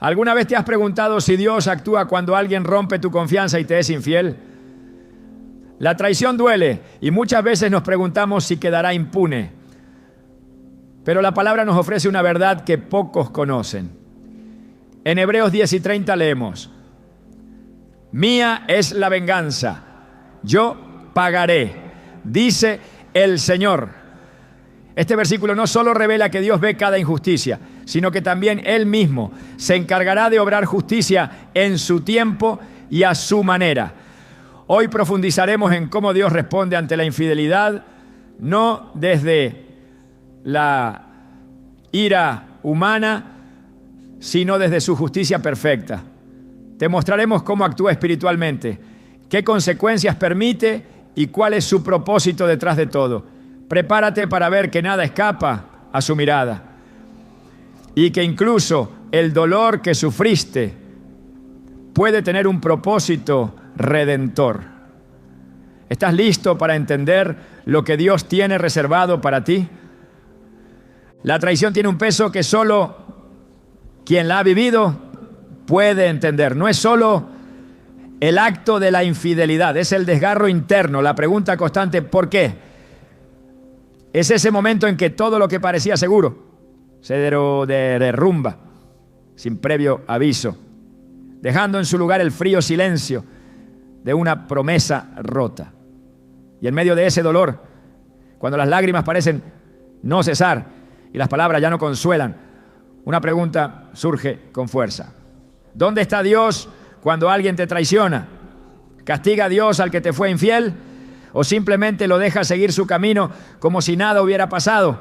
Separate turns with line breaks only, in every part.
¿Alguna vez te has preguntado si Dios actúa cuando alguien rompe tu confianza y te es infiel? La traición duele y muchas veces nos preguntamos si quedará impune. Pero la palabra nos ofrece una verdad que pocos conocen. En Hebreos 10:30 leemos: Mía es la venganza, yo pagaré, dice el Señor. Este versículo no solo revela que Dios ve cada injusticia, sino que también Él mismo se encargará de obrar justicia en su tiempo y a su manera. Hoy profundizaremos en cómo Dios responde ante la infidelidad, no desde la ira humana, sino desde su justicia perfecta. Te mostraremos cómo actúa espiritualmente, qué consecuencias permite y cuál es su propósito detrás de todo. Prepárate para ver que nada escapa a su mirada y que incluso el dolor que sufriste puede tener un propósito redentor. ¿Estás listo para entender lo que Dios tiene reservado para ti? La traición tiene un peso que solo quien la ha vivido puede entender. No es solo el acto de la infidelidad, es el desgarro interno, la pregunta constante, ¿por qué? Es ese momento en que todo lo que parecía seguro se derrumba sin previo aviso, dejando en su lugar el frío silencio de una promesa rota. Y en medio de ese dolor, cuando las lágrimas parecen no cesar y las palabras ya no consuelan, una pregunta surge con fuerza. ¿Dónde está Dios cuando alguien te traiciona? ¿Castiga a Dios al que te fue infiel? ¿O simplemente lo deja seguir su camino como si nada hubiera pasado?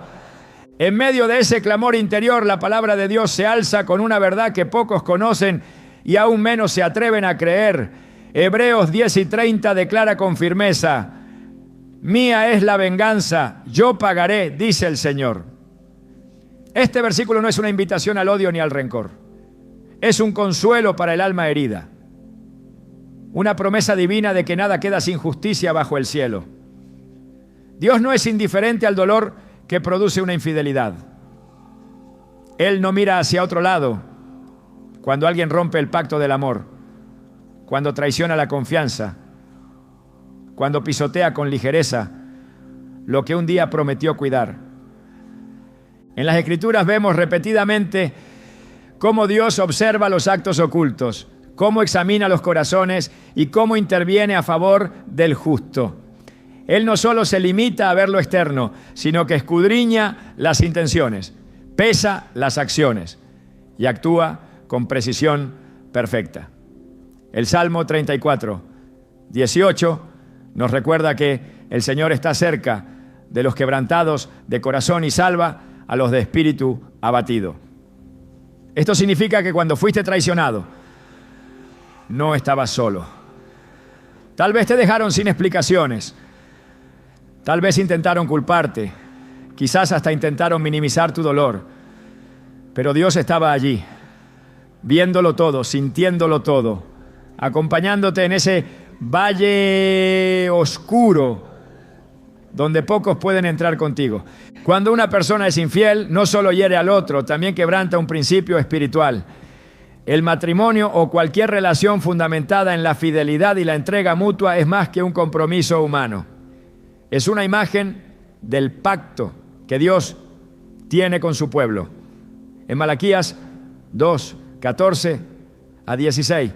En medio de ese clamor interior, la palabra de Dios se alza con una verdad que pocos conocen y aún menos se atreven a creer. Hebreos 10:30 declara con firmeza: Mía es la venganza, yo pagaré, dice el Señor. Este versículo no es una invitación al odio ni al rencor. Es un consuelo para el alma herida. Una promesa divina de que nada queda sin justicia bajo el cielo. Dios no es indiferente al dolor que produce una infidelidad. Él no mira hacia otro lado cuando alguien rompe el pacto del amor, cuando traiciona la confianza, cuando pisotea con ligereza lo que un día prometió cuidar. En las Escrituras vemos repetidamente cómo Dios observa los actos ocultos, cómo examina los corazones y cómo interviene a favor del justo. Él no solo se limita a ver lo externo, sino que escudriña las intenciones, pesa las acciones y actúa con precisión perfecta. El Salmo 34:18 nos recuerda que el Señor está cerca de los quebrantados de corazón y salva a los de espíritu abatido. Esto significa que cuando fuiste traicionado, no estabas solo. Tal vez te dejaron sin explicaciones. Tal vez intentaron culparte. Quizás hasta intentaron minimizar tu dolor. Pero Dios estaba allí, viéndolo todo, sintiéndolo todo, acompañándote en ese valle oscuro donde pocos pueden entrar contigo. Cuando una persona es infiel, no solo hiere al otro, también quebranta un principio espiritual. El matrimonio o cualquier relación fundamentada en la fidelidad y la entrega mutua es más que un compromiso humano. Es una imagen del pacto que Dios tiene con su pueblo. En Malaquías 2:14-16,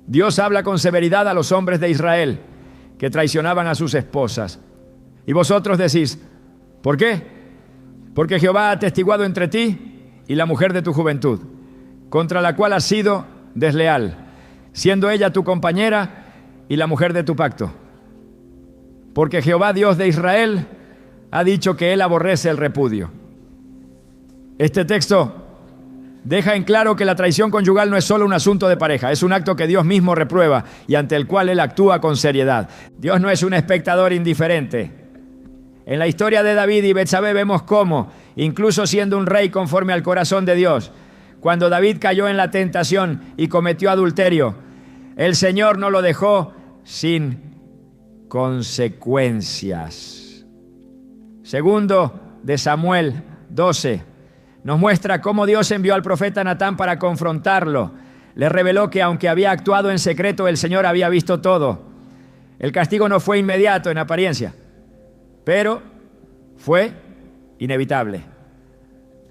Dios habla con severidad a los hombres de Israel que traicionaban a sus esposas. Y vosotros decís, ¿por qué? Porque Jehová ha atestiguado entre ti y la mujer de tu juventud, contra la cual has sido desleal, siendo ella tu compañera y la mujer de tu pacto. Porque Jehová, Dios de Israel, ha dicho que Él aborrece el repudio. Este texto deja en claro que la traición conyugal no es solo un asunto de pareja, es un acto que Dios mismo reprueba y ante el cual Él actúa con seriedad. Dios no es un espectador indiferente. En la historia de David y Betsabé vemos cómo, incluso siendo un rey conforme al corazón de Dios, cuando David cayó en la tentación y cometió adulterio, el Señor no lo dejó sin consecuencias. Segundo de Samuel 12, nos muestra cómo Dios envió al profeta Natán para confrontarlo. Le reveló que aunque había actuado en secreto, el Señor había visto todo. El castigo no fue inmediato en apariencia, pero fue inevitable.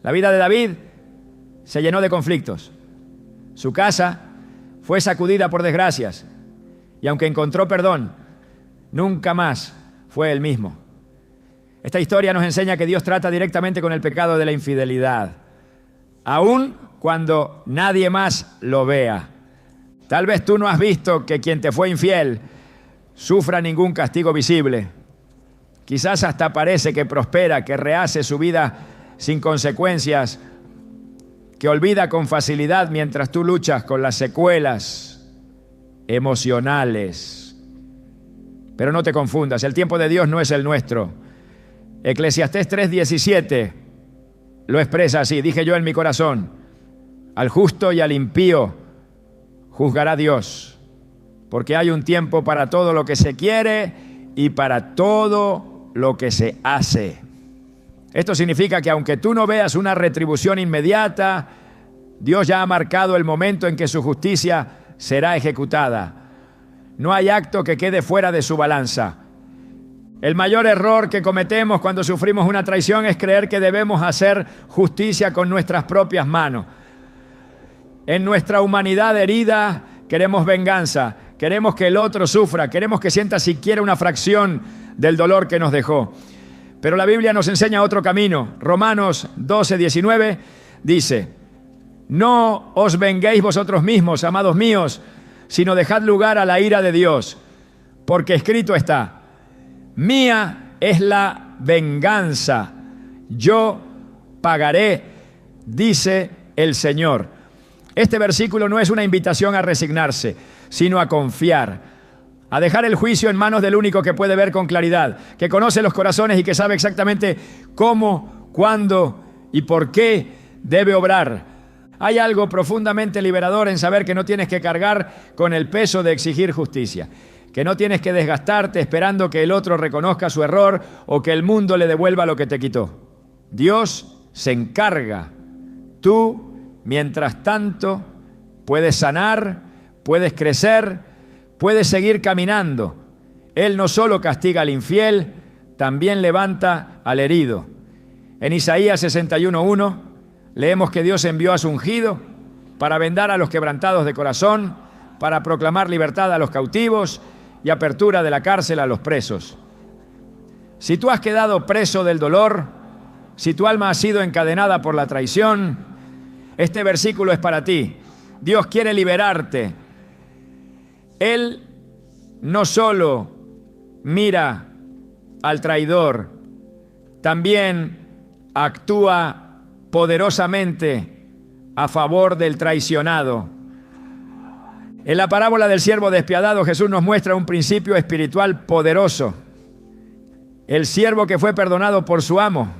La vida de David se llenó de conflictos. Su casa fue sacudida por desgracias y aunque encontró perdón, nunca más fue el mismo. Esta historia nos enseña que Dios trata directamente con el pecado de la infidelidad, aun cuando nadie más lo vea. Tal vez tú no has visto que quien te fue infiel sufra ningún castigo visible. Quizás hasta parece que prospera, que rehace su vida sin consecuencias, que olvida con facilidad mientras tú luchas con las secuelas emocionales. Pero no te confundas, el tiempo de Dios no es el nuestro. Eclesiastés 3:17 lo expresa así: dije yo en mi corazón, al justo y al impío juzgará Dios, porque hay un tiempo para todo lo que se quiere y para todo lo que se hace. Esto significa que aunque tú no veas una retribución inmediata, Dios ya ha marcado el momento en que su justicia será ejecutada. No hay acto que quede fuera de su balanza. El mayor error que cometemos cuando sufrimos una traición es creer que debemos hacer justicia con nuestras propias manos. En nuestra humanidad herida queremos venganza, queremos que el otro sufra, queremos que sienta siquiera una fracción del dolor que nos dejó. Pero la Biblia nos enseña otro camino. Romanos 12:19 dice: no os venguéis vosotros mismos, amados míos, sino dejad lugar a la ira de Dios, porque escrito está: mía es la venganza, yo pagaré, dice el Señor. Este versículo no es una invitación a resignarse, sino a confiar, a dejar el juicio en manos del único que puede ver con claridad, que conoce los corazones y que sabe exactamente cómo, cuándo y por qué debe obrar. Hay algo profundamente liberador en saber que no tienes que cargar con el peso de exigir justicia, que no tienes que desgastarte esperando que el otro reconozca su error o que el mundo le devuelva lo que te quitó. Dios se encarga. Tú, mientras tanto, puedes sanar, puedes crecer, puedes seguir caminando. Él no solo castiga al infiel, también levanta al herido. En Isaías 61:1 leemos que Dios envió a su ungido para vendar a los quebrantados de corazón, para proclamar libertad a los cautivos y apertura de la cárcel a los presos. Si tú has quedado preso del dolor, si tu alma ha sido encadenada por la traición, este versículo es para ti. Dios quiere liberarte. Él no solo mira al traidor, también actúa poderosamente a favor del traicionado. En la parábola del siervo despiadado, Jesús nos muestra un principio espiritual poderoso. El siervo que fue perdonado por su amo,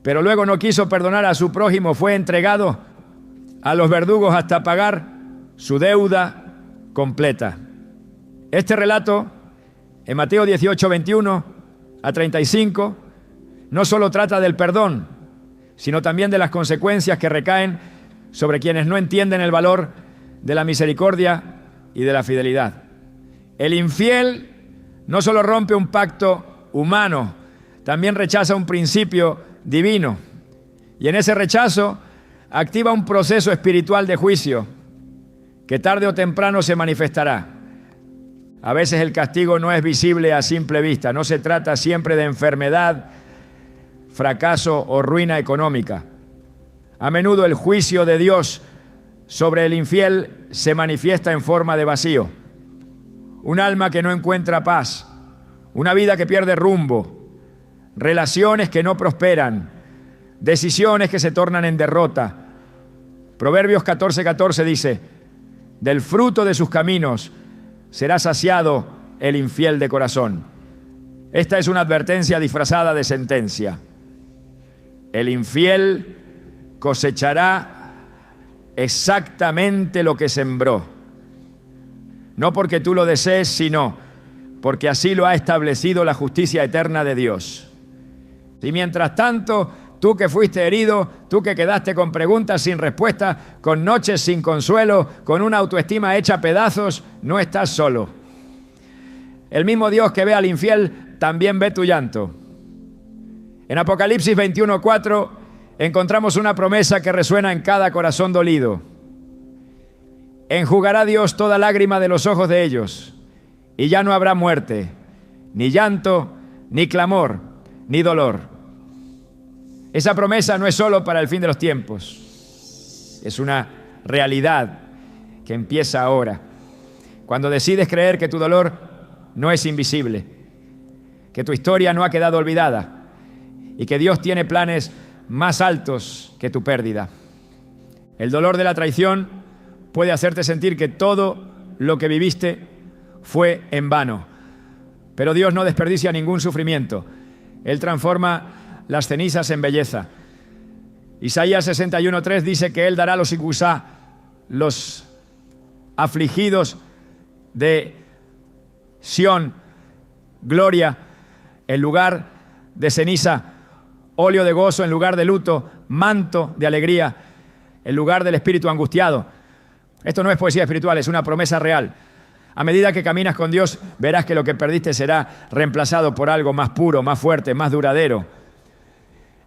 pero luego no quiso perdonar a su prójimo, fue entregado a los verdugos hasta pagar su deuda completa. Este relato, en Mateo 18:21 a 35, no solo trata del perdón, sino también de las consecuencias que recaen sobre quienes no entienden el valor de la misericordia y de la fidelidad. El infiel no solo rompe un pacto humano, también rechaza un principio divino. Y en ese rechazo activa un proceso espiritual de juicio que tarde o temprano se manifestará. A veces el castigo no es visible a simple vista. No se trata siempre de enfermedad, fracaso o ruina económica. A menudo el juicio de Dios sobre el infiel se manifiesta en forma de vacío. Un alma que no encuentra paz, una vida que pierde rumbo, relaciones que no prosperan, decisiones que se tornan en derrota. Proverbios 14:14 dice: del fruto de sus caminos será saciado el infiel de corazón. Esta es una advertencia disfrazada de sentencia. El infiel cosechará exactamente lo que sembró. No porque tú lo desees, sino porque así lo ha establecido la justicia eterna de Dios. Y mientras tanto, tú que fuiste herido, tú que quedaste con preguntas sin respuesta, con noches sin consuelo, con una autoestima hecha pedazos, no estás solo. El mismo Dios que ve al infiel también ve tu llanto. En Apocalipsis 21:4 encontramos una promesa que resuena en cada corazón dolido. Enjugará Dios toda lágrima de los ojos de ellos, y ya no habrá muerte, ni llanto, ni clamor, ni dolor. Esa promesa no es solo para el fin de los tiempos, es una realidad que empieza ahora. Cuando decides creer que tu dolor no es invisible, que tu historia no ha quedado olvidada y que Dios tiene planes más altos que tu pérdida. El dolor de la traición puede hacerte sentir que todo lo que viviste fue en vano, pero Dios no desperdicia ningún sufrimiento. Él transforma las cenizas en belleza. Isaías 61:3 dice que Él dará a los Ikusá, los afligidos de Sión, gloria en lugar de ceniza, óleo de gozo en lugar de luto, manto de alegría en lugar del espíritu angustiado. Esto no es poesía espiritual, es una promesa real. A medida que caminas con Dios, verás que lo que perdiste será reemplazado por algo más puro, más fuerte, más duradero.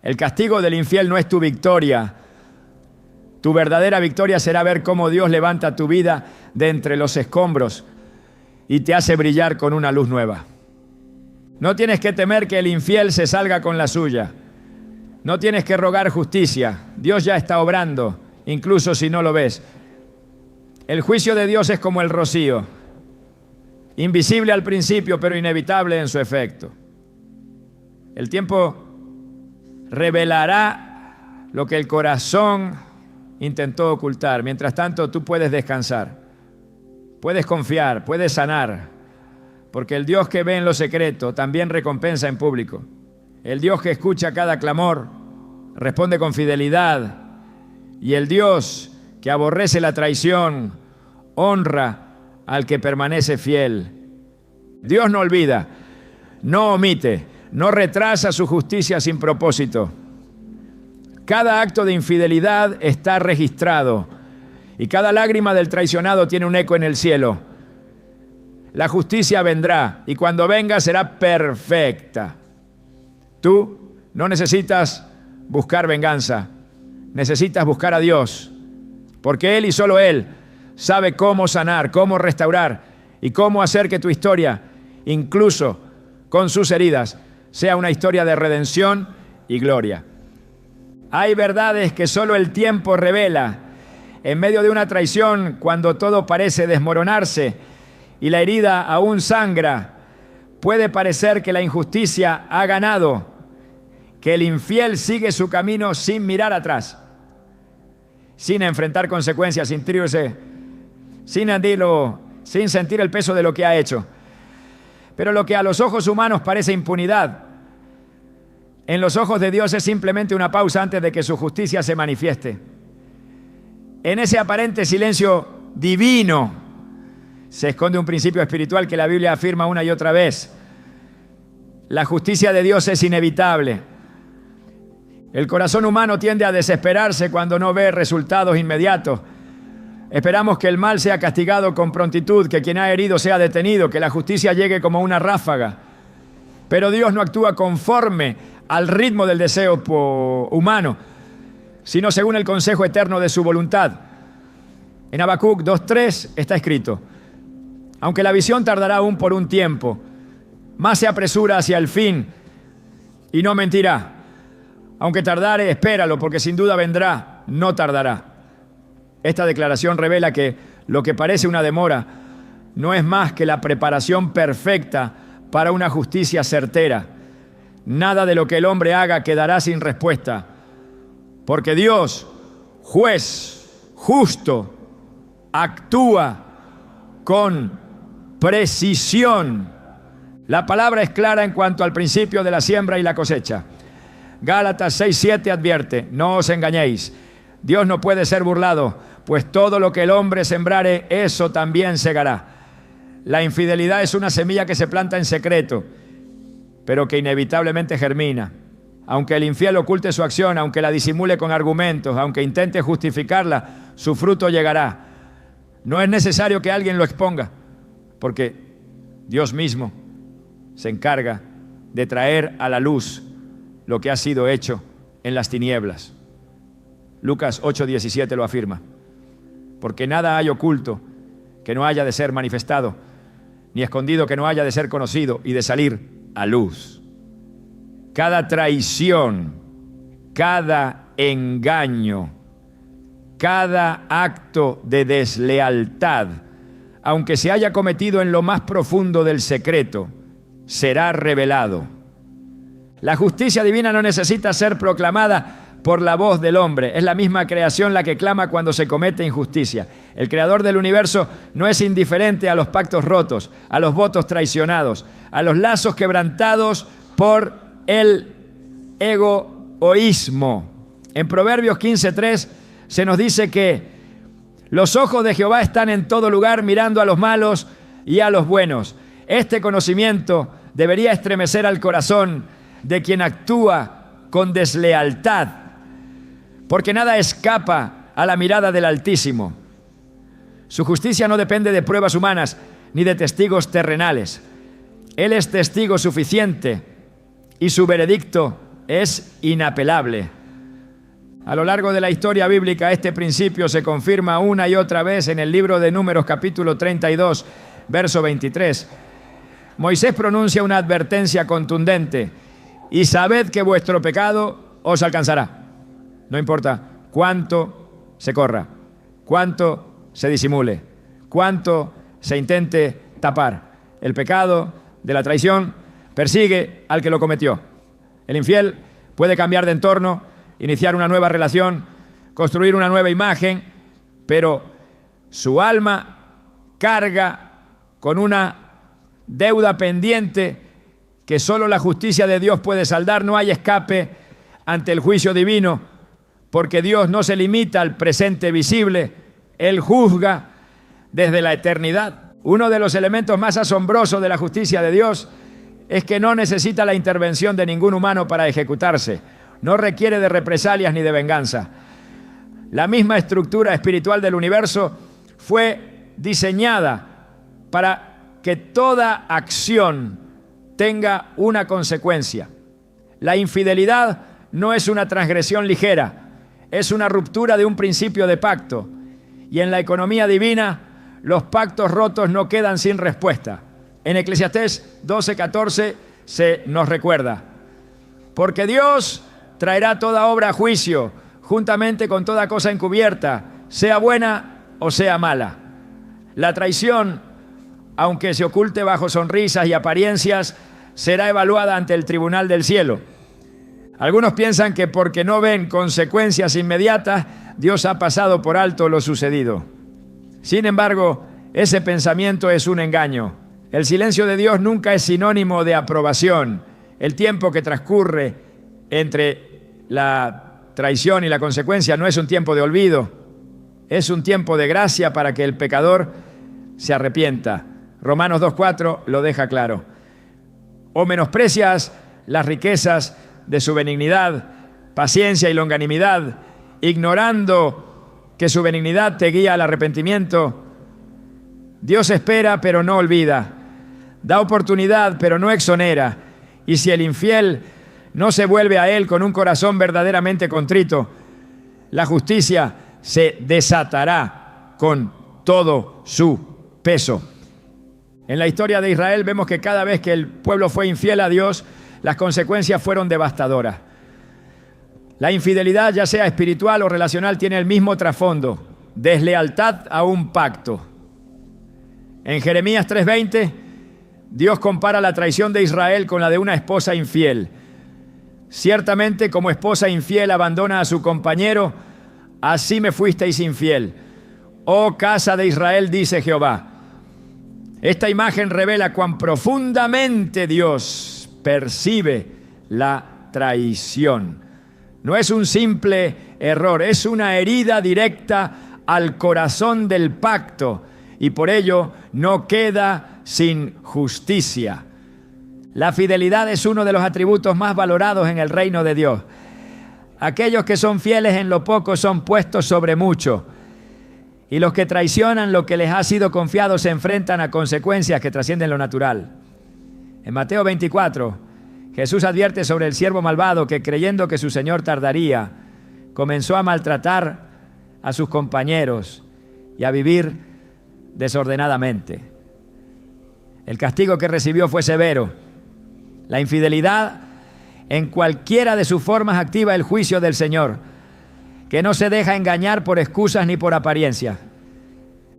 El castigo del infiel no es tu victoria. Tu verdadera victoria será ver cómo Dios levanta tu vida de entre los escombros y te hace brillar con una luz nueva. No tienes que temer que el infiel se salga con la suya. No tienes que rogar justicia. Dios ya está obrando, incluso si no lo ves. El juicio de Dios es como el rocío, invisible al principio, pero inevitable en su efecto. El tiempo revelará lo que el corazón intentó ocultar. Mientras tanto, tú puedes descansar, puedes confiar, puedes sanar, porque el Dios que ve en lo secreto también recompensa en público. El Dios que escucha cada clamor responde con fidelidad, y el Dios que aborrece la traición honra al que permanece fiel. Dios no olvida, no omite, no retrasa su justicia sin propósito. Cada acto de infidelidad está registrado y cada lágrima del traicionado tiene un eco en el cielo. La justicia vendrá y cuando venga será perfecta. Tú no necesitas buscar venganza, necesitas buscar a Dios, porque Él y solo Él sabe cómo sanar, cómo restaurar y cómo hacer que tu historia, incluso con sus heridas, sea una historia de redención y gloria. Hay verdades que solo el tiempo revela. En medio de una traición, cuando todo parece desmoronarse y la herida aún sangra, puede parecer que la injusticia ha ganado, que el infiel sigue su camino sin mirar atrás, sin enfrentar consecuencias, sin sentir el peso de lo que ha hecho. Pero lo que a los ojos humanos parece impunidad, en los ojos de Dios es simplemente una pausa antes de que su justicia se manifieste. En ese aparente silencio divino se esconde un principio espiritual que la Biblia afirma una y otra vez. La justicia de Dios es inevitable. El corazón humano tiende a desesperarse cuando no ve resultados inmediatos. Esperamos que el mal sea castigado con prontitud, que quien ha herido sea detenido, que la justicia llegue como una ráfaga. Pero Dios no actúa conforme al ritmo del deseo humano, sino según el consejo eterno de su voluntad. En Habacuc 2:3 está escrito: aunque la visión tardará aún por un tiempo, más se apresura hacia el fin y no mentirá. Aunque tardare, espéralo, porque sin duda vendrá, no tardará. Esta declaración revela que lo que parece una demora no es más que la preparación perfecta para una justicia certera. Nada de lo que el hombre haga quedará sin respuesta, porque Dios, juez justo, actúa con precisión. La palabra es clara en cuanto al principio de la siembra y la cosecha. Gálatas 6:7 advierte: no os engañéis, Dios no puede ser burlado, pues todo lo que el hombre sembrare, eso también segará. La infidelidad es una semilla que se planta en secreto, pero que inevitablemente germina. Aunque el infiel oculte su acción, aunque la disimule con argumentos, aunque intente justificarla, su fruto llegará. No es necesario que alguien lo exponga, porque Dios mismo se encarga de traer a la luz lo que ha sido hecho en las tinieblas. Lucas 8:17 lo afirma. Porque nada hay oculto que no haya de ser manifestado, ni escondido que no haya de ser conocido y de salir a luz. Cada traición, cada engaño, cada acto de deslealtad, aunque se haya cometido en lo más profundo del secreto, será revelado. La justicia divina no necesita ser proclamada por la voz del hombre. Es la misma creación la que clama cuando se comete injusticia. El creador del universo no es indiferente a los pactos rotos, a los votos traicionados, a los lazos quebrantados por el egoísmo. En Proverbios 15:3 se nos dice que los ojos de Jehová están en todo lugar, mirando a los malos y a los buenos. Este conocimiento debería estremecer al corazón de quien actúa con deslealtad, porque nada escapa a la mirada del Altísimo. Su justicia no depende de pruebas humanas ni de testigos terrenales. Él es testigo suficiente y su veredicto es inapelable. A lo largo de la historia bíblica, este principio se confirma una y otra vez en el libro de Números, capítulo 32, verso 23. Moisés pronuncia una advertencia contundente: y sabed que vuestro pecado os alcanzará. No importa cuánto se corra, cuánto se disimule, cuánto se intente tapar. El pecado de la traición persigue al que lo cometió. El infiel puede cambiar de entorno, iniciar una nueva relación, construir una nueva imagen, pero su alma carga con una deuda pendiente que solo la justicia de Dios puede saldar. No hay escape ante el juicio divino, porque Dios no se limita al presente visible, Él juzga desde la eternidad. Uno de los elementos más asombrosos de la justicia de Dios es que no necesita la intervención de ningún humano para ejecutarse. No requiere de represalias ni de venganza. La misma estructura espiritual del universo fue diseñada para que toda acción tenga una consecuencia. La infidelidad no es una transgresión ligera, es una ruptura de un principio de pacto. Y en la economía divina, los pactos rotos no quedan sin respuesta. En Eclesiastés 12:14 se nos recuerda: porque Dios traerá toda obra a juicio, juntamente con toda cosa encubierta, sea buena o sea mala. La traición, aunque se oculte bajo sonrisas y apariencias, será evaluada ante el tribunal del cielo. Algunos piensan que porque no ven consecuencias inmediatas, Dios ha pasado por alto lo sucedido. Sin embargo, ese pensamiento es un engaño. El silencio de Dios nunca es sinónimo de aprobación. El tiempo que transcurre entre la traición y la consecuencia no es un tiempo de olvido, es un tiempo de gracia para que el pecador se arrepienta. Romanos 2:4 lo deja claro. O menosprecias las riquezas de su benignidad, paciencia y longanimidad, ignorando que su benignidad te guía al arrepentimiento. Dios espera, pero no olvida. Da oportunidad, pero no exonera. Y si el infiel no se vuelve a Él con un corazón verdaderamente contrito, la justicia se desatará con todo su peso. En la historia de Israel vemos que cada vez que el pueblo fue infiel a Dios, las consecuencias fueron devastadoras. La infidelidad, ya sea espiritual o relacional, tiene el mismo trasfondo: deslealtad a un pacto. En Jeremías 3:20, Dios compara la traición de Israel con la de una esposa infiel. Ciertamente, como esposa infiel abandona a su compañero, así me fuisteis infiel, oh casa de Israel, dice Jehová. Esta imagen revela cuán profundamente Dios percibe la traición. No es un simple error, es una herida directa al corazón del pacto, y por ello no queda sin justicia. La fidelidad es uno de los atributos más valorados en el reino de Dios. Aquellos que son fieles en lo poco son puestos sobre mucho. Y los que traicionan lo que les ha sido confiado se enfrentan a consecuencias que trascienden lo natural. En Mateo 24, Jesús advierte sobre el siervo malvado que, creyendo que su señor tardaría, comenzó a maltratar a sus compañeros y a vivir desordenadamente. El castigo que recibió fue severo. La infidelidad, en cualquiera de sus formas, activa el juicio del Señor, que no se deja engañar por excusas ni por apariencias.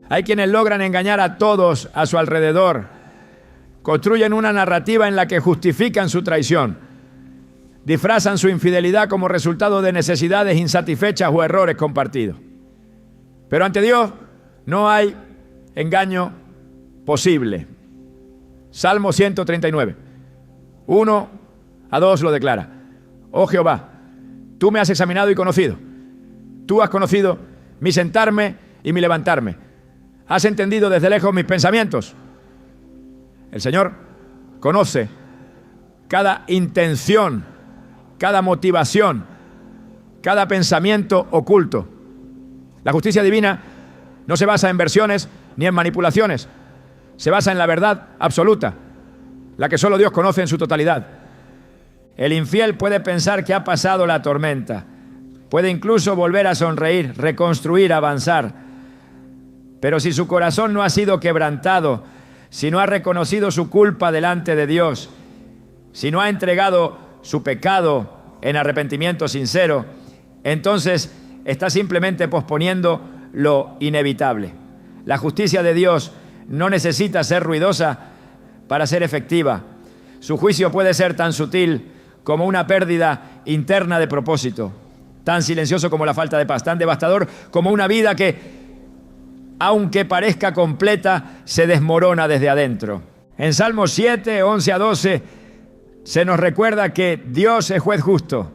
Hay quienes logran engañar a todos a su alrededor. Construyen una narrativa en la que justifican su traición. Disfrazan su infidelidad como resultado de necesidades insatisfechas o errores compartidos. Pero ante Dios no hay engaño posible. Salmo 139, 1-2 lo declara. Oh Jehová, tú me has examinado y conocido. Tú has conocido mi sentarme y mi levantarme. Has entendido desde lejos mis pensamientos. El Señor conoce cada intención, cada motivación, cada pensamiento oculto. La justicia divina no se basa en versiones ni en manipulaciones. Se basa en la verdad absoluta, la que solo Dios conoce en su totalidad. El infiel puede pensar que ha pasado la tormenta. Puede incluso volver a sonreír, reconstruir, avanzar. Pero si su corazón no ha sido quebrantado, si no ha reconocido su culpa delante de Dios, si no ha entregado su pecado en arrepentimiento sincero, entonces está simplemente posponiendo lo inevitable. La justicia de Dios no necesita ser ruidosa para ser efectiva. Su juicio puede ser tan sutil como una pérdida interna de propósito, tan silencioso como la falta de paz, tan devastador como una vida que, aunque parezca completa, se desmorona desde adentro. En Salmos 7, 11-12, se nos recuerda que Dios es juez justo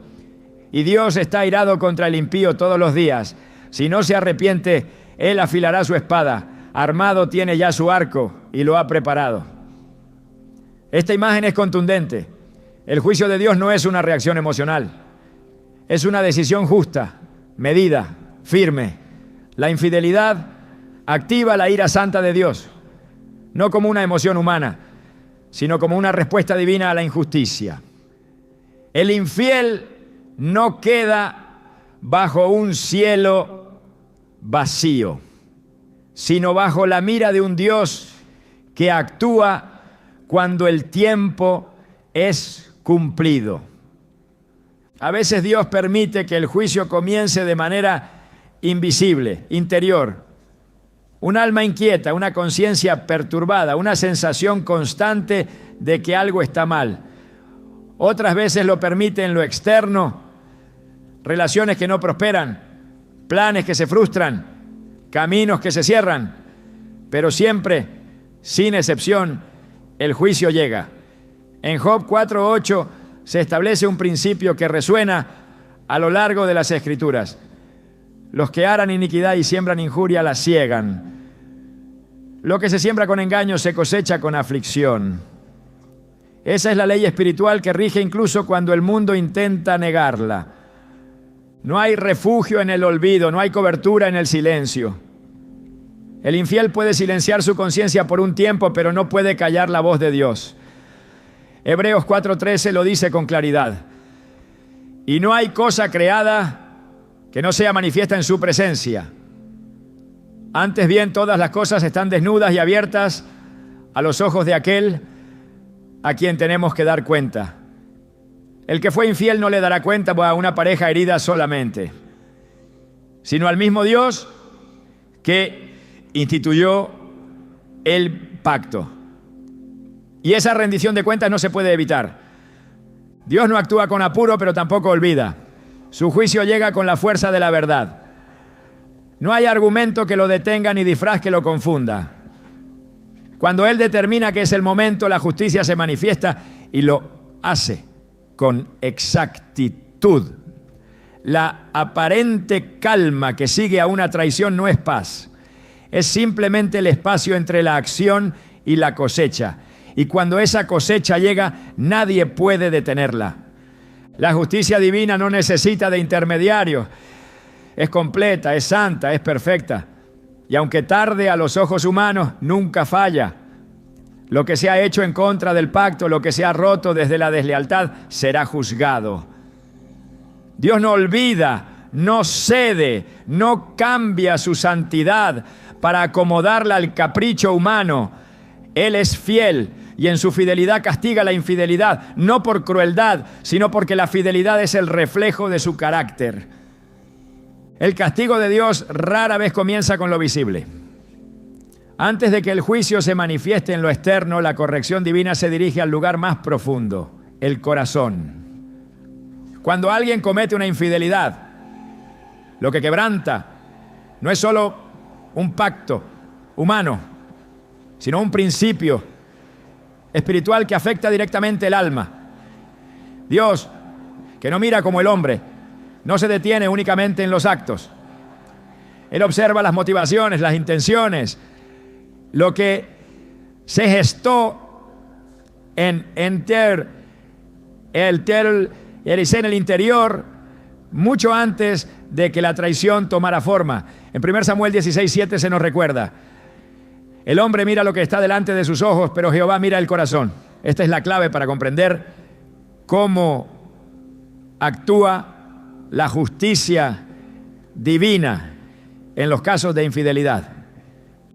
y Dios está airado contra el impío todos los días. Si no se arrepiente, Él afilará su espada. Armado tiene ya su arco y lo ha preparado. Esta imagen es contundente. El juicio de Dios no es una reacción emocional. Es una decisión justa, medida, firme. La infidelidad activa la ira santa de Dios, no como una emoción humana, sino como una respuesta divina a la injusticia. El infiel no queda bajo un cielo vacío, sino bajo la mira de un Dios que actúa cuando el tiempo es cumplido. A veces Dios permite que el juicio comience de manera invisible, interior. Un alma inquieta, una conciencia perturbada, una sensación constante de que algo está mal. Otras veces lo permite en lo externo, relaciones que no prosperan, planes que se frustran, caminos que se cierran, pero siempre, sin excepción, el juicio llega. En Job 4:8 se establece un principio que resuena a lo largo de las Escrituras. Los que aran iniquidad y siembran injuria la ciegan. Lo que se siembra con engaño se cosecha con aflicción. Esa es la ley espiritual que rige incluso cuando el mundo intenta negarla. No hay refugio en el olvido, no hay cobertura en el silencio. El infiel puede silenciar su conciencia por un tiempo, pero no puede callar la voz de Dios. Hebreos 4:13 lo dice con claridad. Y no hay cosa creada que no sea manifiesta en su presencia. Antes bien, todas las cosas están desnudas y abiertas a los ojos de aquel a quien tenemos que dar cuenta. El que fue infiel no le dará cuenta a una pareja herida solamente, sino al mismo Dios que instituyó el pacto. Y esa rendición de cuentas no se puede evitar. Dios no actúa con apuro, pero tampoco olvida. Su juicio llega con la fuerza de la verdad. No hay argumento que lo detenga ni disfraz que lo confunda. Cuando Él determina que es el momento, la justicia se manifiesta y lo hace con exactitud. La aparente calma que sigue a una traición no es paz. Es simplemente el espacio entre la acción y la cosecha. Y cuando esa cosecha llega, nadie puede detenerla. La justicia divina no necesita de intermediarios. Es completa, es santa, es perfecta. Y aunque tarde a los ojos humanos, nunca falla. Lo que se ha hecho en contra del pacto, lo que se ha roto desde la deslealtad, será juzgado. Dios no olvida, no cede, no cambia su santidad para acomodarla al capricho humano. Él es fiel y en su fidelidad castiga la infidelidad, no por crueldad, sino porque la fidelidad es el reflejo de su carácter. El castigo de Dios rara vez comienza con lo visible. Antes de que el juicio se manifieste en lo externo, la corrección divina se dirige al lugar más profundo, el corazón. Cuando alguien comete una infidelidad, lo que quebranta no es solo un pacto humano, sino un principio espiritual que afecta directamente el alma. Dios, que no mira como el hombre, no se detiene únicamente en los actos. Él observa las motivaciones, las intenciones, lo que se gestó en el interior mucho antes de que la traición tomara forma. En 1 Samuel 16:7 se nos recuerda: el hombre mira lo que está delante de sus ojos, pero Jehová mira el corazón. Esta es la clave para comprender cómo actúa la justicia divina en los casos de infidelidad.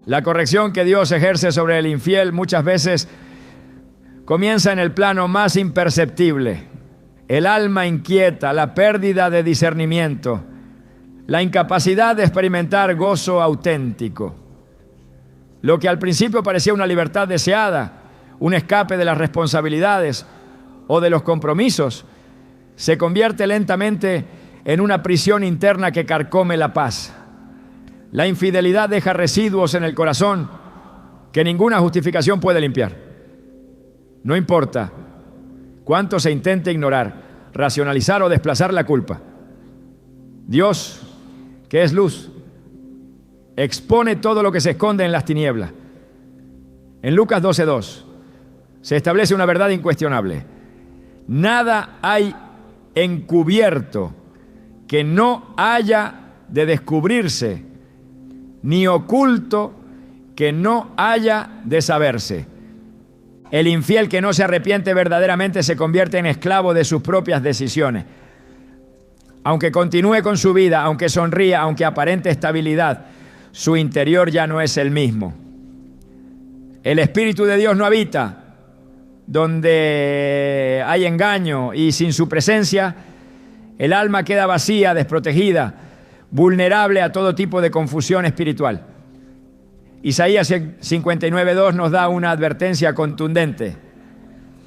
La corrección que Dios ejerce sobre el infiel muchas veces comienza en el plano más imperceptible. El alma inquieta, la pérdida de discernimiento, la incapacidad de experimentar gozo auténtico. Lo que al principio parecía una libertad deseada, un escape de las responsabilidades o de los compromisos, se convierte lentamente en una prisión interna que carcome la paz. La infidelidad deja residuos en el corazón que ninguna justificación puede limpiar. No importa cuánto se intente ignorar, racionalizar o desplazar la culpa. Dios, que es luz, expone todo lo que se esconde en las tinieblas. En Lucas 12:2 se establece una verdad incuestionable: nada hay encubierto que no haya de descubrirse, ni oculto que no haya de saberse. El infiel que no se arrepiente verdaderamente se convierte en esclavo de sus propias decisiones. Aunque continúe con su vida, aunque sonría, aunque aparente estabilidad, su interior ya no es el mismo. El Espíritu de Dios no habita donde hay engaño, y sin su presencia el alma queda vacía, desprotegida, vulnerable a todo tipo de confusión espiritual. Isaías 59:2 nos da una advertencia contundente: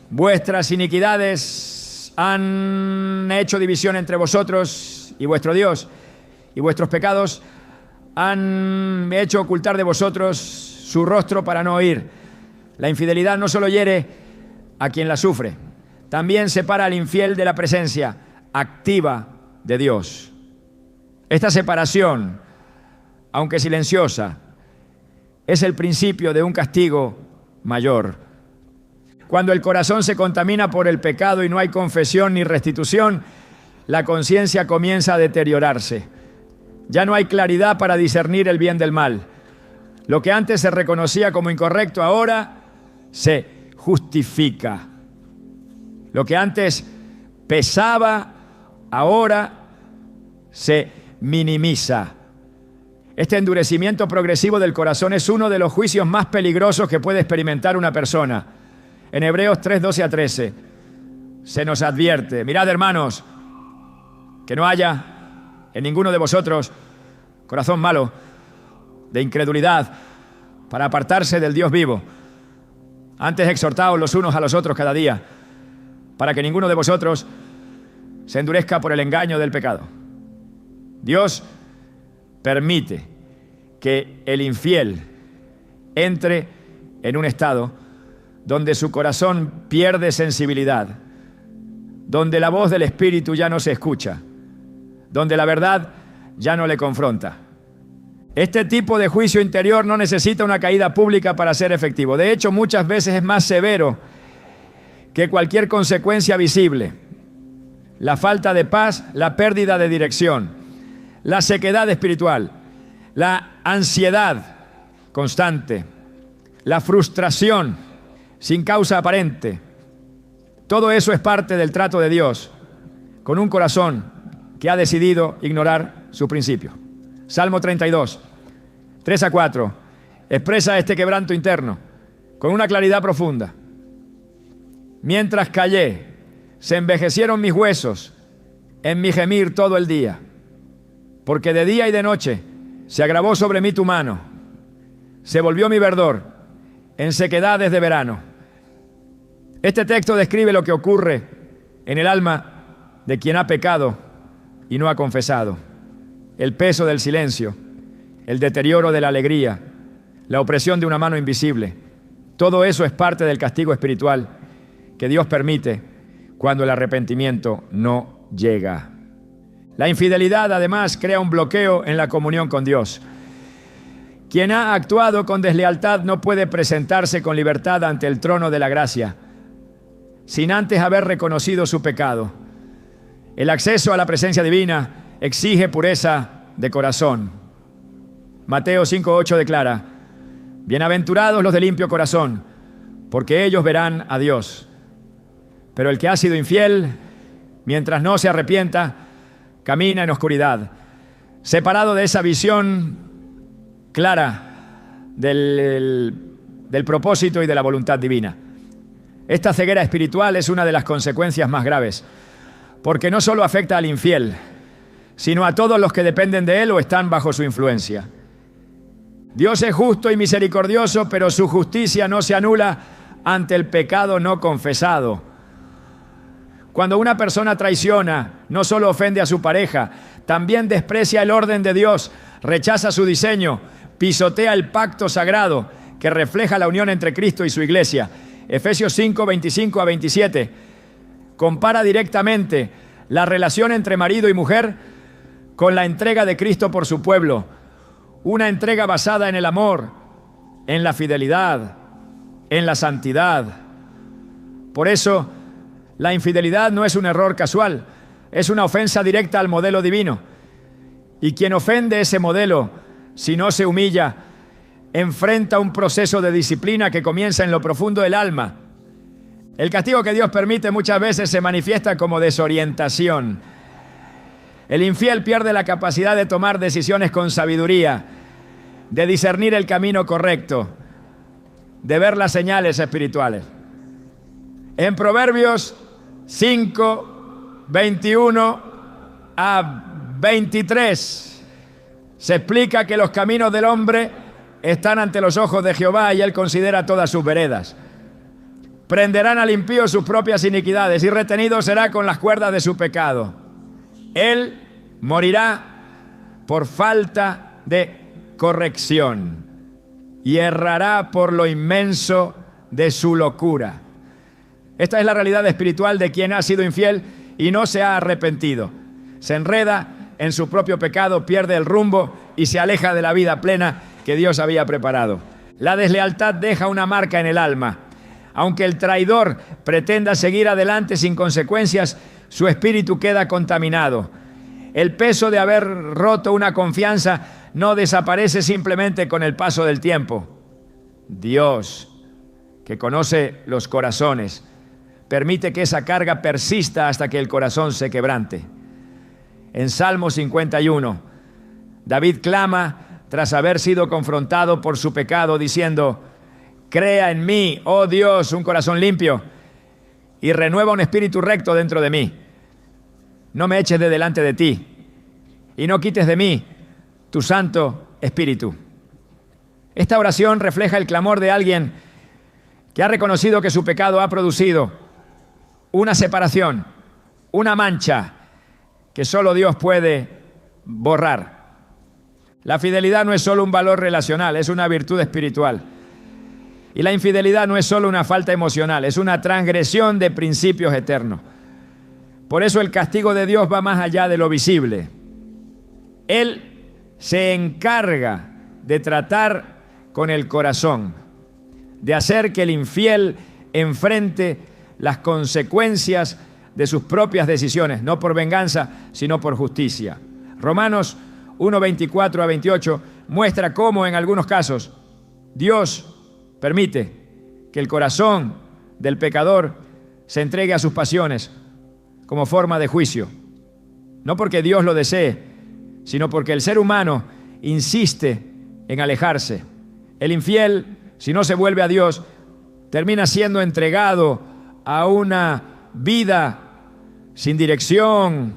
vuestras iniquidades han hecho división entre vosotros y vuestro Dios, y vuestros pecados han hecho ocultar de vosotros su rostro para no oír. La infidelidad no solo hiere a quien la sufre, también separa al infiel de la presencia activa de Dios. Esta separación, aunque silenciosa, es el principio de un castigo mayor. Cuando el corazón se contamina por el pecado y no hay confesión ni restitución, la conciencia comienza a deteriorarse. Ya no hay claridad para discernir el bien del mal. Lo que antes se reconocía como incorrecto ahora se justifica. Lo que antes pesaba ahora se minimiza. Este endurecimiento progresivo del corazón es uno de los juicios más peligrosos que puede experimentar una persona. En Hebreos 3:12-13 se nos advierte: mirad, hermanos, que no haya en ninguno de vosotros corazón malo de incredulidad para apartarse del Dios vivo. Antes exhortaos los unos a los otros cada día, para que ninguno de vosotros se endurezca por el engaño del pecado. Dios permite que el infiel entre en un estado donde su corazón pierde sensibilidad, donde la voz del Espíritu ya no se escucha, donde la verdad ya no le confronta. Este tipo de juicio interior no necesita una caída pública para ser efectivo. De hecho, muchas veces es más severo que cualquier consecuencia visible. La falta de paz, la pérdida de dirección, la sequedad espiritual, la ansiedad constante, la frustración sin causa aparente. Todo eso es parte del trato de Dios con un corazón que ha decidido ignorar su principio. Salmo 32, 3-4, expresa este quebranto interno con una claridad profunda. Mientras callé, se envejecieron mis huesos en mi gemir todo el día, porque de día y de noche se agravó sobre mí tu mano, se volvió mi verdor en sequedades de verano. Este texto describe lo que ocurre en el alma de quien ha pecado y no ha confesado. El peso del silencio, el deterioro de la alegría, la opresión de una mano invisible. Todo eso es parte del castigo espiritual que Dios permite cuando el arrepentimiento no llega. La infidelidad, además, crea un bloqueo en la comunión con Dios. Quien ha actuado con deslealtad no puede presentarse con libertad ante el trono de la gracia, sin antes haber reconocido su pecado. El acceso a la presencia divina exige pureza de corazón. Mateo 5:8 declara: bienaventurados los de limpio corazón, porque ellos verán a Dios. Pero el que ha sido infiel, mientras no se arrepienta, camina en oscuridad, separado de esa visión clara del propósito y de la voluntad divina. Esta ceguera espiritual es una de las consecuencias más graves, porque no solo afecta al infiel, sino a todos los que dependen de él o están bajo su influencia. Dios es justo y misericordioso, pero su justicia no se anula ante el pecado no confesado. Cuando una persona traiciona, no solo ofende a su pareja, también desprecia el orden de Dios, rechaza su diseño, pisotea el pacto sagrado que refleja la unión entre Cristo y su iglesia. Efesios 5, 25-27 compara directamente la relación entre marido y mujer con la entrega de Cristo por su pueblo. Una entrega basada en el amor, en la fidelidad, en la santidad. Por eso, la infidelidad no es un error casual, es una ofensa directa al modelo divino. Y quien ofende ese modelo, si no se humilla, enfrenta un proceso de disciplina que comienza en lo profundo del alma. El castigo que Dios permite muchas veces se manifiesta como desorientación. El infiel pierde la capacidad de tomar decisiones con sabiduría, de discernir el camino correcto, de ver las señales espirituales. En Proverbios 5, 21-23 se explica que los caminos del hombre están ante los ojos de Jehová y él considera todas sus veredas. Prenderán al impío sus propias iniquidades y retenido será con las cuerdas de su pecado. Él morirá por falta de corrección y errará por lo inmenso de su locura. Esta es la realidad espiritual de quien ha sido infiel y no se ha arrepentido. Se enreda en su propio pecado, pierde el rumbo y se aleja de la vida plena que Dios había preparado. La deslealtad deja una marca en el alma. Aunque el traidor pretenda seguir adelante sin consecuencias, su espíritu queda contaminado. El peso de haber roto una confianza no desaparece simplemente con el paso del tiempo. Dios, que conoce los corazones, permite que esa carga persista hasta que el corazón se quebrante. En Salmo 51, David clama tras haber sido confrontado por su pecado, diciendo: crea en mí, oh Dios, un corazón limpio y renueva un espíritu recto dentro de mí. No me eches de delante de ti y no quites de mí tu Santo Espíritu. Esta oración refleja el clamor de alguien que ha reconocido que su pecado ha producido una separación, una mancha que solo Dios puede borrar. La fidelidad no es solo un valor relacional, es una virtud espiritual. Y la infidelidad no es solo una falta emocional, es una transgresión de principios eternos. Por eso el castigo de Dios va más allá de lo visible. Él se encarga de tratar con el corazón, de hacer que el infiel enfrente las consecuencias de sus propias decisiones, no por venganza, sino por justicia. Romanos 1:24 a 28 muestra cómo en algunos casos Dios permite que el corazón del pecador se entregue a sus pasiones como forma de juicio. No porque Dios lo desee, sino porque el ser humano insiste en alejarse. El infiel, si no se vuelve a Dios, termina siendo entregado a una vida sin dirección,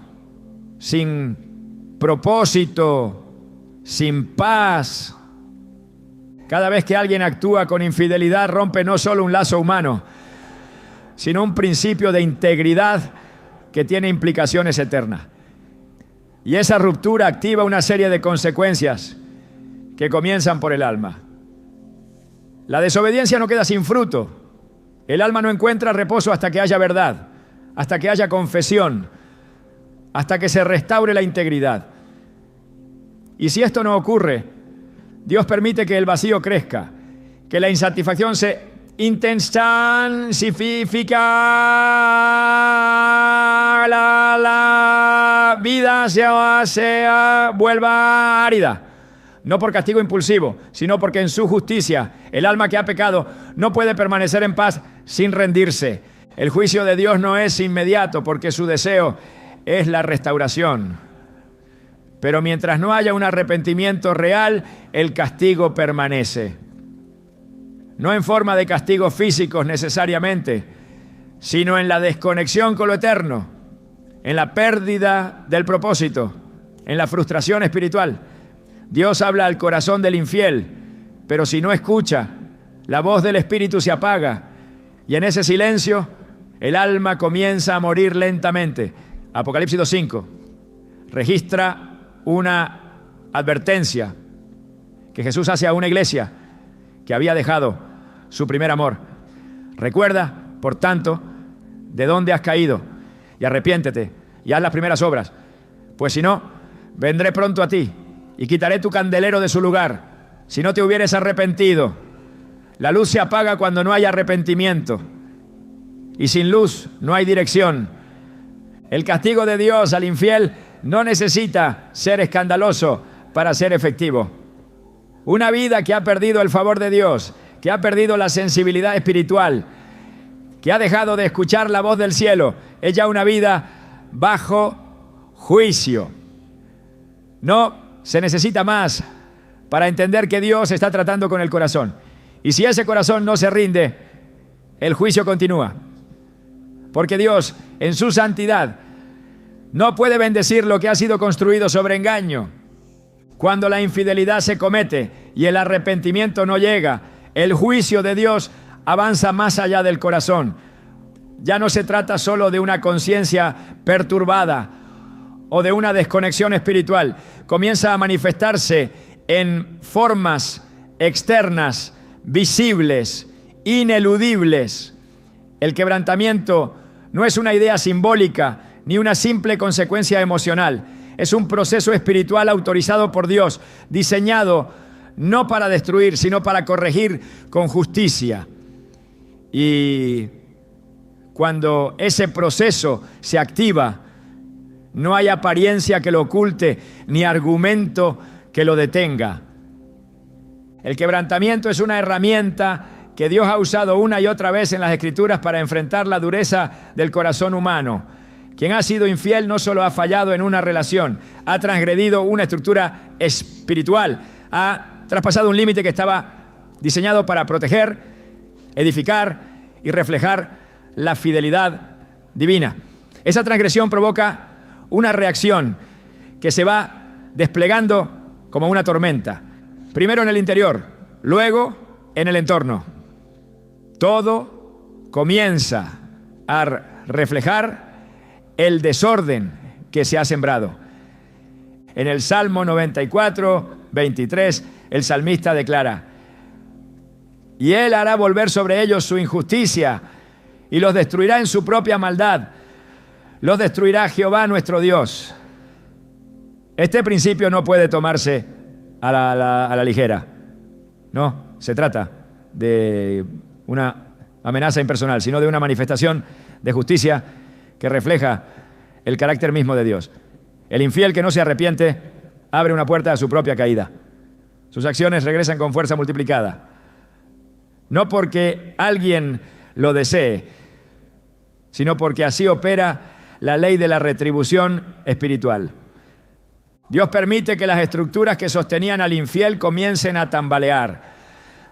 sin propósito, sin paz. Cada vez que alguien actúa con infidelidad, rompe no solo un lazo humano, sino un principio de integridad que tiene implicaciones eternas. Y esa ruptura activa una serie de consecuencias que comienzan por el alma. La desobediencia no queda sin fruto. El alma no encuentra reposo hasta que haya verdad, hasta que haya confesión, hasta que se restaure la integridad. Y si esto no ocurre, Dios permite que el vacío crezca, que la insatisfacción se intensifica, la vida se vuelva árida. No por castigo impulsivo, sino porque en su justicia el alma que ha pecado no puede permanecer en paz sin rendirse. El juicio de Dios no es inmediato porque su deseo es la restauración. Pero mientras no haya un arrepentimiento real, el castigo permanece. No en forma de castigos físicos necesariamente, sino en la desconexión con lo eterno, en la pérdida del propósito, en la frustración espiritual. Dios habla al corazón del infiel, pero si no escucha, la voz del Espíritu se apaga y en ese silencio el alma comienza a morir lentamente. Apocalipsis 2:5 registra una advertencia que Jesús hace a una iglesia que había dejado su primer amor. Recuerda, por tanto, de dónde has caído y arrepiéntete y haz las primeras obras, pues si no, vendré pronto a ti y quitaré tu candelero de su lugar, si no te hubieres arrepentido. La luz se apaga cuando no hay arrepentimiento, y sin luz no hay dirección. El castigo de Dios al infiel no necesita ser escandaloso para ser efectivo. Una vida que ha perdido el favor de Dios, que ha perdido la sensibilidad espiritual, que ha dejado de escuchar la voz del cielo, es ya una vida bajo juicio. No se necesita más para entender que Dios está tratando con el corazón. Y si ese corazón no se rinde, el juicio continúa. Porque Dios, en su santidad, no puede bendecir lo que ha sido construido sobre engaño. Cuando la infidelidad se comete y el arrepentimiento no llega, el juicio de Dios avanza más allá del corazón. Ya no se trata solo de una conciencia perturbada o de una desconexión espiritual. Comienza a manifestarse en formas externas, visibles, ineludibles. El quebrantamiento no es una idea simbólica ni una simple consecuencia emocional. Es un proceso espiritual autorizado por Dios, diseñado no para destruir, sino para corregir con justicia. Y cuando ese proceso se activa, no hay apariencia que lo oculte, ni argumento que lo detenga. El quebrantamiento es una herramienta que Dios ha usado una y otra vez en las Escrituras para enfrentar la dureza del corazón humano. Quien ha sido infiel no solo ha fallado en una relación, ha transgredido una estructura espiritual, ha traspasado un límite que estaba diseñado para proteger, edificar y reflejar la fidelidad divina. Esa transgresión provoca una reacción que se va desplegando como una tormenta. Primero en el interior, luego en el entorno. Todo comienza a reflejar el desorden que se ha sembrado. En el Salmo 94, 23, el salmista declara: y Él hará volver sobre ellos su injusticia y los destruirá en su propia maldad. Los destruirá Jehová nuestro Dios. Este principio no puede tomarse a la ligera. No, se trata de una amenaza impersonal, sino de una manifestación de justicia que refleja el carácter mismo de Dios. El infiel que no se arrepiente abre una puerta a su propia caída. Sus acciones regresan con fuerza multiplicada. No porque alguien lo desee, sino porque así opera la ley de la retribución espiritual. Dios permite que las estructuras que sostenían al infiel comiencen a tambalear.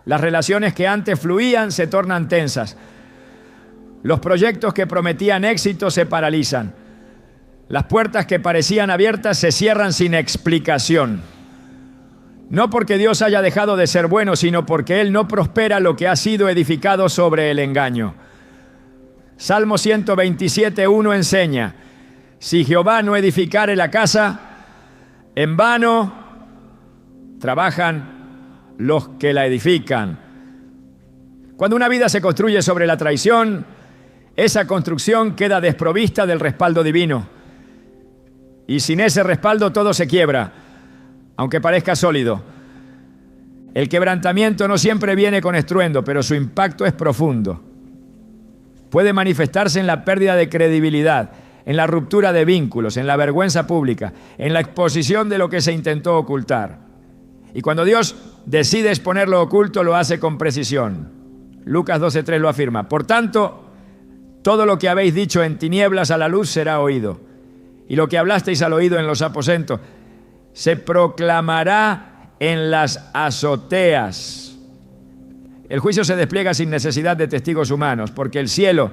Las relaciones que antes fluían se tornan tensas. Los proyectos que prometían éxito se paralizan. Las puertas que parecían abiertas se cierran sin explicación. No porque Dios haya dejado de ser bueno, sino porque Él no prospera lo que ha sido edificado sobre el engaño. Salmo 127:1 enseña: si Jehová no edificare la casa, en vano trabajan los que la edifican. Cuando una vida se construye sobre la traición, esa construcción queda desprovista del respaldo divino. Y sin ese respaldo todo se quiebra, aunque parezca sólido. El quebrantamiento no siempre viene con estruendo, pero su impacto es profundo. Puede manifestarse en la pérdida de credibilidad, en la ruptura de vínculos, en la vergüenza pública, en la exposición de lo que se intentó ocultar. Y cuando Dios decide exponer lo oculto, lo hace con precisión. Lucas 12:3 lo afirma. Por tanto, todo lo que habéis dicho en tinieblas a la luz será oído, y lo que hablasteis al oído en los aposentos se proclamará en las azoteas. El juicio se despliega sin necesidad de testigos humanos, porque el cielo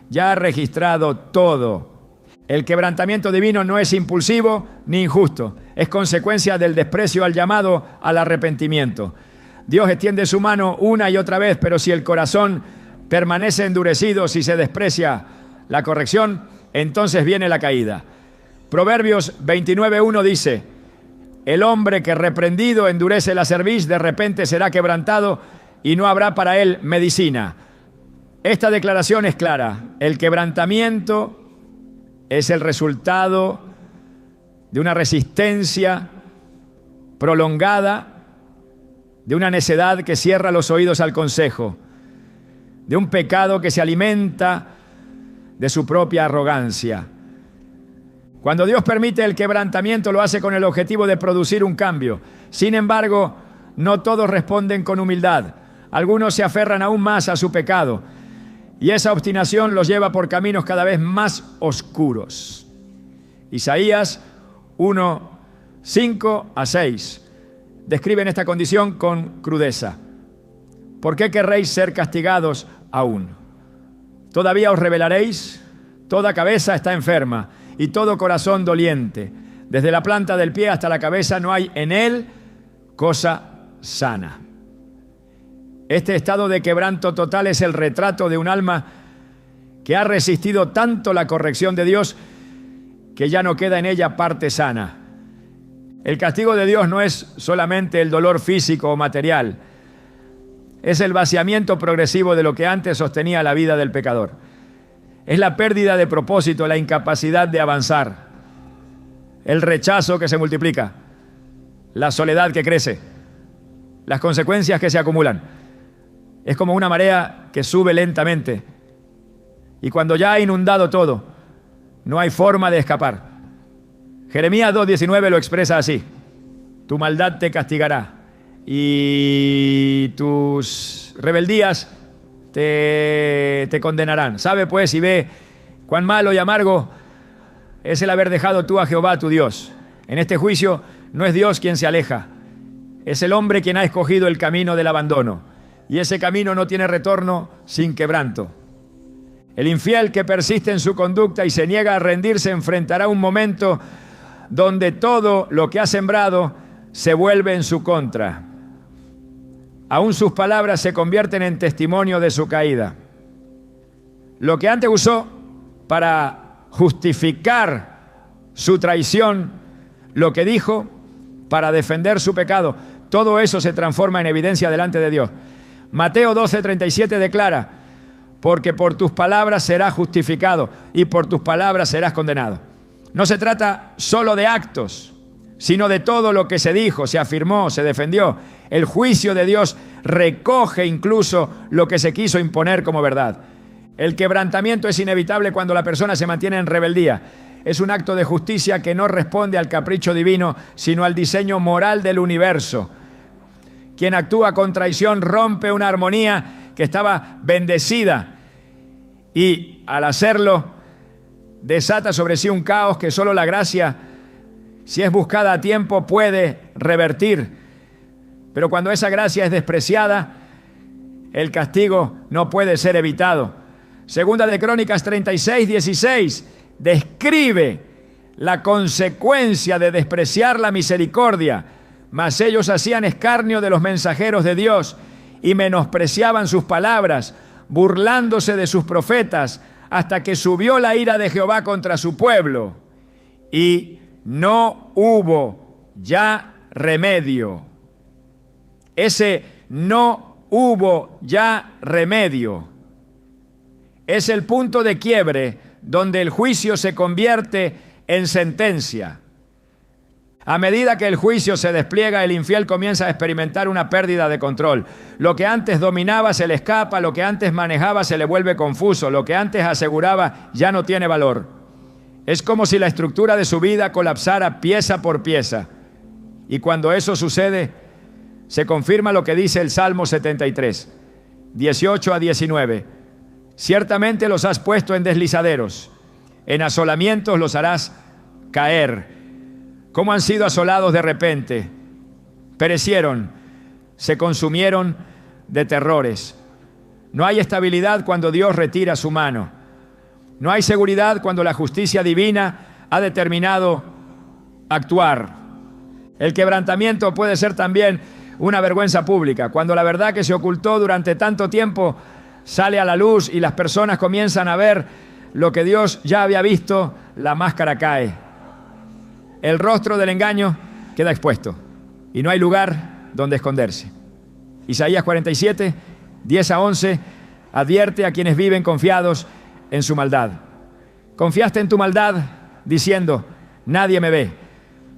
ya ha registrado todo. El quebrantamiento divino no es impulsivo ni injusto, es consecuencia del desprecio al llamado al arrepentimiento. Dios extiende su mano una y otra vez, pero si el corazón permanece endurecido, si se desprecia la corrección, entonces viene la caída. Proverbios 29:1 dice: el hombre que reprendido endurece la cerviz, de repente será quebrantado y no habrá para él medicina. Esta declaración es clara. El quebrantamiento es el resultado de una resistencia prolongada, de una necedad que cierra los oídos al consejo, de un pecado que se alimenta de su propia arrogancia. Cuando Dios permite el quebrantamiento, lo hace con el objetivo de producir un cambio. Sin embargo, no todos responden con humildad. Algunos se aferran aún más a su pecado, y esa obstinación los lleva por caminos cada vez más oscuros. Isaías 1:5-6 describen esta condición con crudeza. ¿Por qué querréis ser castigados aún? ¿Todavía os rebelaréis? Toda cabeza está enferma y todo corazón doliente. Desde la planta del pie hasta la cabeza no hay en él cosa sana. Este estado de quebranto total es el retrato de un alma que ha resistido tanto la corrección de Dios que ya no queda en ella parte sana. El castigo de Dios no es solamente el dolor físico o material, es el vaciamiento progresivo de lo que antes sostenía la vida del pecador. Es la pérdida de propósito, la incapacidad de avanzar, el rechazo que se multiplica, la soledad que crece, las consecuencias que se acumulan. Es como una marea que sube lentamente y cuando ya ha inundado todo, no hay forma de escapar. Jeremías 2:19 lo expresa así: tu maldad te castigará y tus rebeldías te condenarán. Sabe pues y ve cuán malo y amargo es el haber dejado tú a Jehová tu Dios. En este juicio no es Dios quien se aleja, es el hombre quien ha escogido el camino del abandono, y ese camino no tiene retorno sin quebranto. El infiel que persiste en su conducta y se niega a rendirse enfrentará un momento donde todo lo que ha sembrado se vuelve en su contra. Aún sus palabras se convierten en testimonio de su caída. Lo que antes usó para justificar su traición, lo que dijo para defender su pecado, todo eso se transforma en evidencia delante de Dios. Mateo 12:37 declara: porque por tus palabras serás justificado y por tus palabras serás condenado. No se trata solo de actos, sino de todo lo que se dijo, se afirmó, se defendió. El juicio de Dios recoge incluso lo que se quiso imponer como verdad. El quebrantamiento es inevitable cuando la persona se mantiene en rebeldía. Es un acto de justicia que no responde al capricho divino, sino al diseño moral del universo. Quien actúa con traición rompe una armonía que estaba bendecida y al hacerlo desata sobre sí un caos que solo la gracia, si es buscada a tiempo, puede revertir. Pero cuando esa gracia es despreciada, el castigo no puede ser evitado. Segunda de Crónicas 36:16 describe la consecuencia de despreciar la misericordia. Mas ellos hacían escarnio de los mensajeros de Dios y menospreciaban sus palabras, burlándose de sus profetas, hasta que subió la ira de Jehová contra su pueblo. Y no hubo ya remedio. Ese no hubo ya remedio es el punto de quiebre donde el juicio se convierte en sentencia. A medida que el juicio se despliega, el infiel comienza a experimentar una pérdida de control. Lo que antes dominaba se le escapa, lo que antes manejaba se le vuelve confuso, lo que antes aseguraba ya no tiene valor. Es como si la estructura de su vida colapsara pieza por pieza. Y cuando eso sucede, se confirma lo que dice el Salmo 73, 18 a 19. Ciertamente los has puesto en deslizaderos, en asolamientos los harás caer. ¿Cómo han sido asolados de repente? Perecieron, se consumieron de terrores. No hay estabilidad cuando Dios retira su mano. No hay seguridad cuando la justicia divina ha determinado actuar. El quebrantamiento puede ser también una vergüenza pública, cuando la verdad que se ocultó durante tanto tiempo sale a la luz y las personas comienzan a ver lo que Dios ya había visto, la máscara cae. El rostro del engaño queda expuesto y no hay lugar donde esconderse. Isaías 47, 10 a 11, advierte a quienes viven confiados en su maldad. Confiaste en tu maldad diciendo, nadie me ve.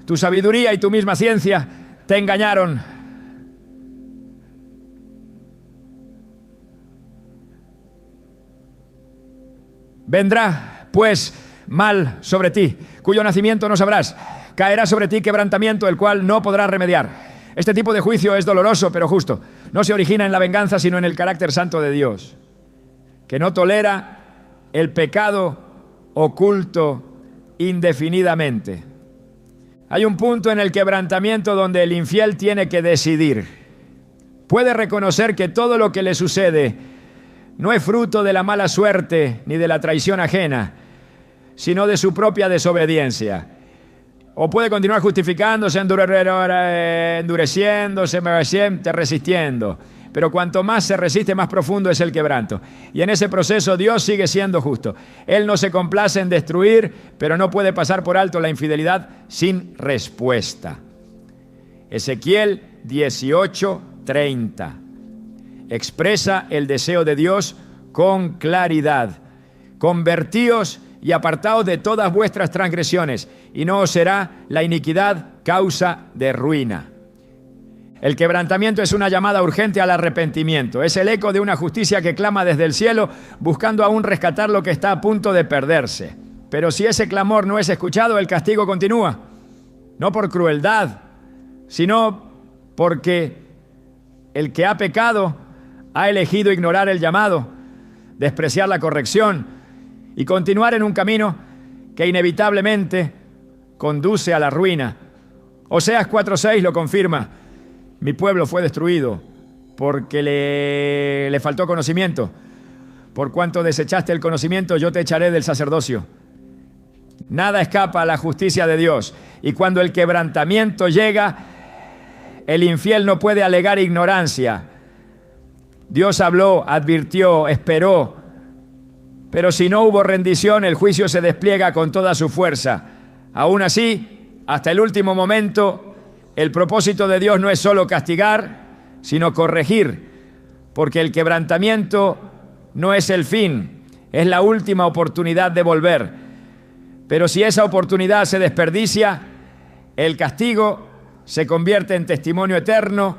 Tu sabiduría y tu misma ciencia te engañaron. Vendrá, pues, mal sobre ti, cuyo nacimiento no sabrás. Caerá sobre ti quebrantamiento, el cual no podrás remediar. Este tipo de juicio es doloroso, pero justo. No se origina en la venganza, sino en el carácter santo de Dios, que no tolera el pecado oculto indefinidamente. Hay un punto en el quebrantamiento donde el infiel tiene que decidir. Puede reconocer que todo lo que le sucede no es fruto de la mala suerte ni de la traición ajena, sino de su propia desobediencia. O puede continuar justificándose, endureciéndose, resistiendo. Pero cuanto más se resiste, más profundo es el quebranto. Y en ese proceso Dios sigue siendo justo. Él no se complace en destruir, pero no puede pasar por alto la infidelidad sin respuesta. Ezequiel 18:30 expresa el deseo de Dios con claridad. Convertíos y apartaos de todas vuestras transgresiones, y no os será la iniquidad causa de ruina. El quebrantamiento es una llamada urgente al arrepentimiento. Es el eco de una justicia que clama desde el cielo, buscando aún rescatar lo que está a punto de perderse. Pero si ese clamor no es escuchado, el castigo continúa. No por crueldad, sino porque el que ha pecado ha elegido ignorar el llamado, despreciar la corrección y continuar en un camino que inevitablemente conduce a la ruina. Oseas 4:6 lo confirma. Mi pueblo fue destruido porque le faltó conocimiento. Por cuanto desechaste el conocimiento, yo te echaré del sacerdocio. Nada escapa a la justicia de Dios. Y cuando el quebrantamiento llega, el infiel no puede alegar ignorancia. Dios habló, advirtió, esperó. Pero si no hubo rendición, el juicio se despliega con toda su fuerza. Aún así, hasta el último momento, el propósito de Dios no es solo castigar, sino corregir, porque el quebrantamiento no es el fin, es la última oportunidad de volver. Pero si esa oportunidad se desperdicia, el castigo se convierte en testimonio eterno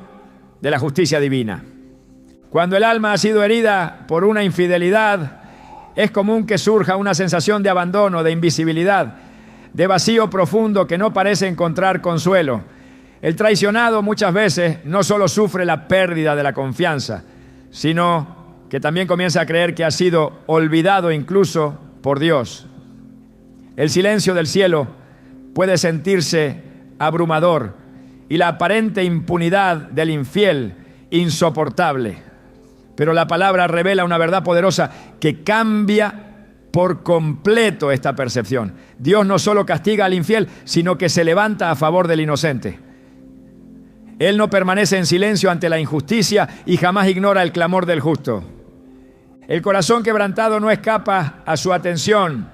de la justicia divina. Cuando el alma ha sido herida por una infidelidad, es común que surja una sensación de abandono, de invisibilidad, de vacío profundo que no parece encontrar consuelo. El traicionado muchas veces no solo sufre la pérdida de la confianza, sino que también comienza a creer que ha sido olvidado incluso por Dios. El silencio del cielo puede sentirse abrumador y la aparente impunidad del infiel insoportable. Pero la palabra revela una verdad poderosa que cambia por completo esta percepción. Dios no solo castiga al infiel, sino que se levanta a favor del inocente. Él no permanece en silencio ante la injusticia y jamás ignora el clamor del justo. El corazón quebrantado no escapa a su atención.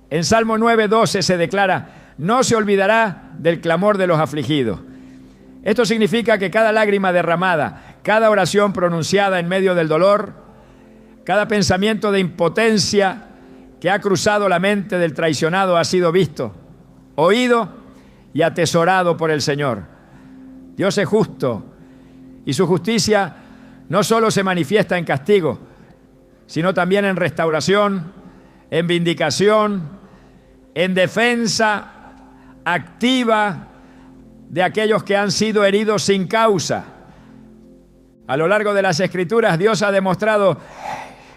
En Salmo 9:12 se declara: no se olvidará del clamor de los afligidos. Esto significa que cada lágrima derramada, cada oración pronunciada en medio del dolor, cada pensamiento de impotencia que ha cruzado la mente del traicionado ha sido visto, oído y atesorado por el Señor. Dios es justo y su justicia no solo se manifiesta en castigo, sino también en restauración, en vindicación, en defensa activa de aquellos que han sido heridos sin causa. A lo largo de las Escrituras, Dios ha demostrado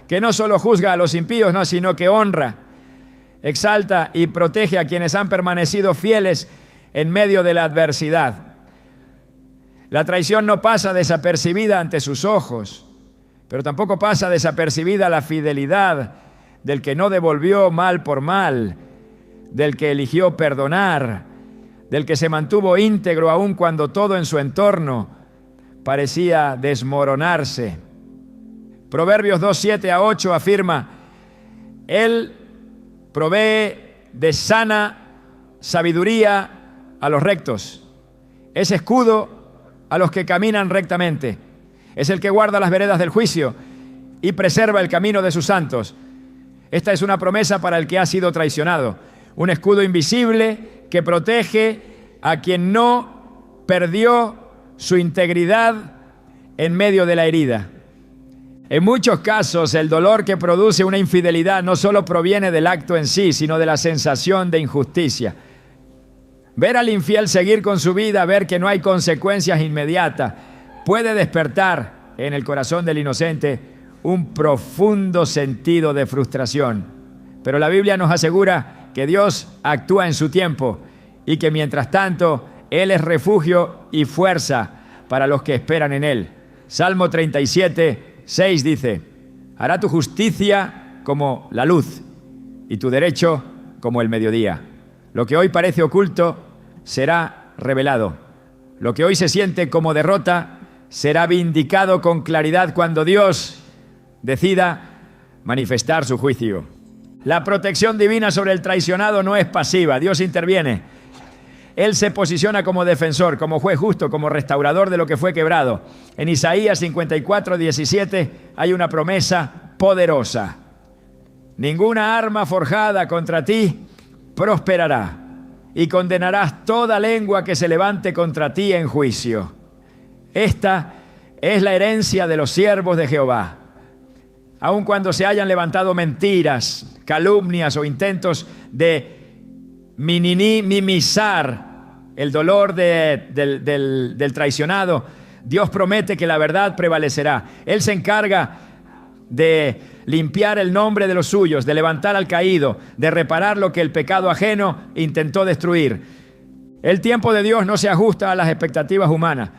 que no solo juzga a los impíos, no, sino que honra, exalta y protege a quienes han permanecido fieles en medio de la adversidad. La traición no pasa desapercibida ante sus ojos, pero tampoco pasa desapercibida la fidelidad del que no devolvió mal por mal, del que eligió perdonar, del que se mantuvo íntegro aun cuando todo en su entorno parecía desmoronarse. Proverbios 2:7-8 afirma: Él provee de sana sabiduría a los rectos, es escudo a los que caminan rectamente, es el que guarda las veredas del juicio y preserva el camino de sus santos. Esta es una promesa para el que ha sido traicionado, un escudo invisible que protege a quien no perdió su integridad en medio de la herida. En muchos casos, el dolor que produce una infidelidad no solo proviene del acto en sí, sino de la sensación de injusticia. Ver al infiel seguir con su vida, ver que no hay consecuencias inmediatas, puede despertar en el corazón del inocente un profundo sentido de frustración. Pero la Biblia nos asegura que Dios actúa en su tiempo y que mientras tanto Él es refugio y fuerza para los que esperan en Él. Salmo 37:6 dice: hará tu justicia como la luz y tu derecho como el mediodía. Lo que hoy parece oculto será revelado. Lo que hoy se siente como derrota será vindicado con claridad cuando Dios decida manifestar su juicio. La protección divina sobre el traicionado no es pasiva. Dios interviene. Él se posiciona como defensor, como juez justo, como restaurador de lo que fue quebrado. En Isaías 54:17 hay una promesa poderosa: ninguna arma forjada contra ti prosperará, y condenarás toda lengua que se levante contra ti en juicio. Esta es la herencia de los siervos de Jehová. Aun cuando se hayan levantado mentiras, calumnias o intentos de minimizar el dolor del traicionado, Dios promete que la verdad prevalecerá. Él se encarga de limpiar el nombre de los suyos, de levantar al caído, de reparar lo que el pecado ajeno intentó destruir. El tiempo de Dios no se ajusta a las expectativas humanas,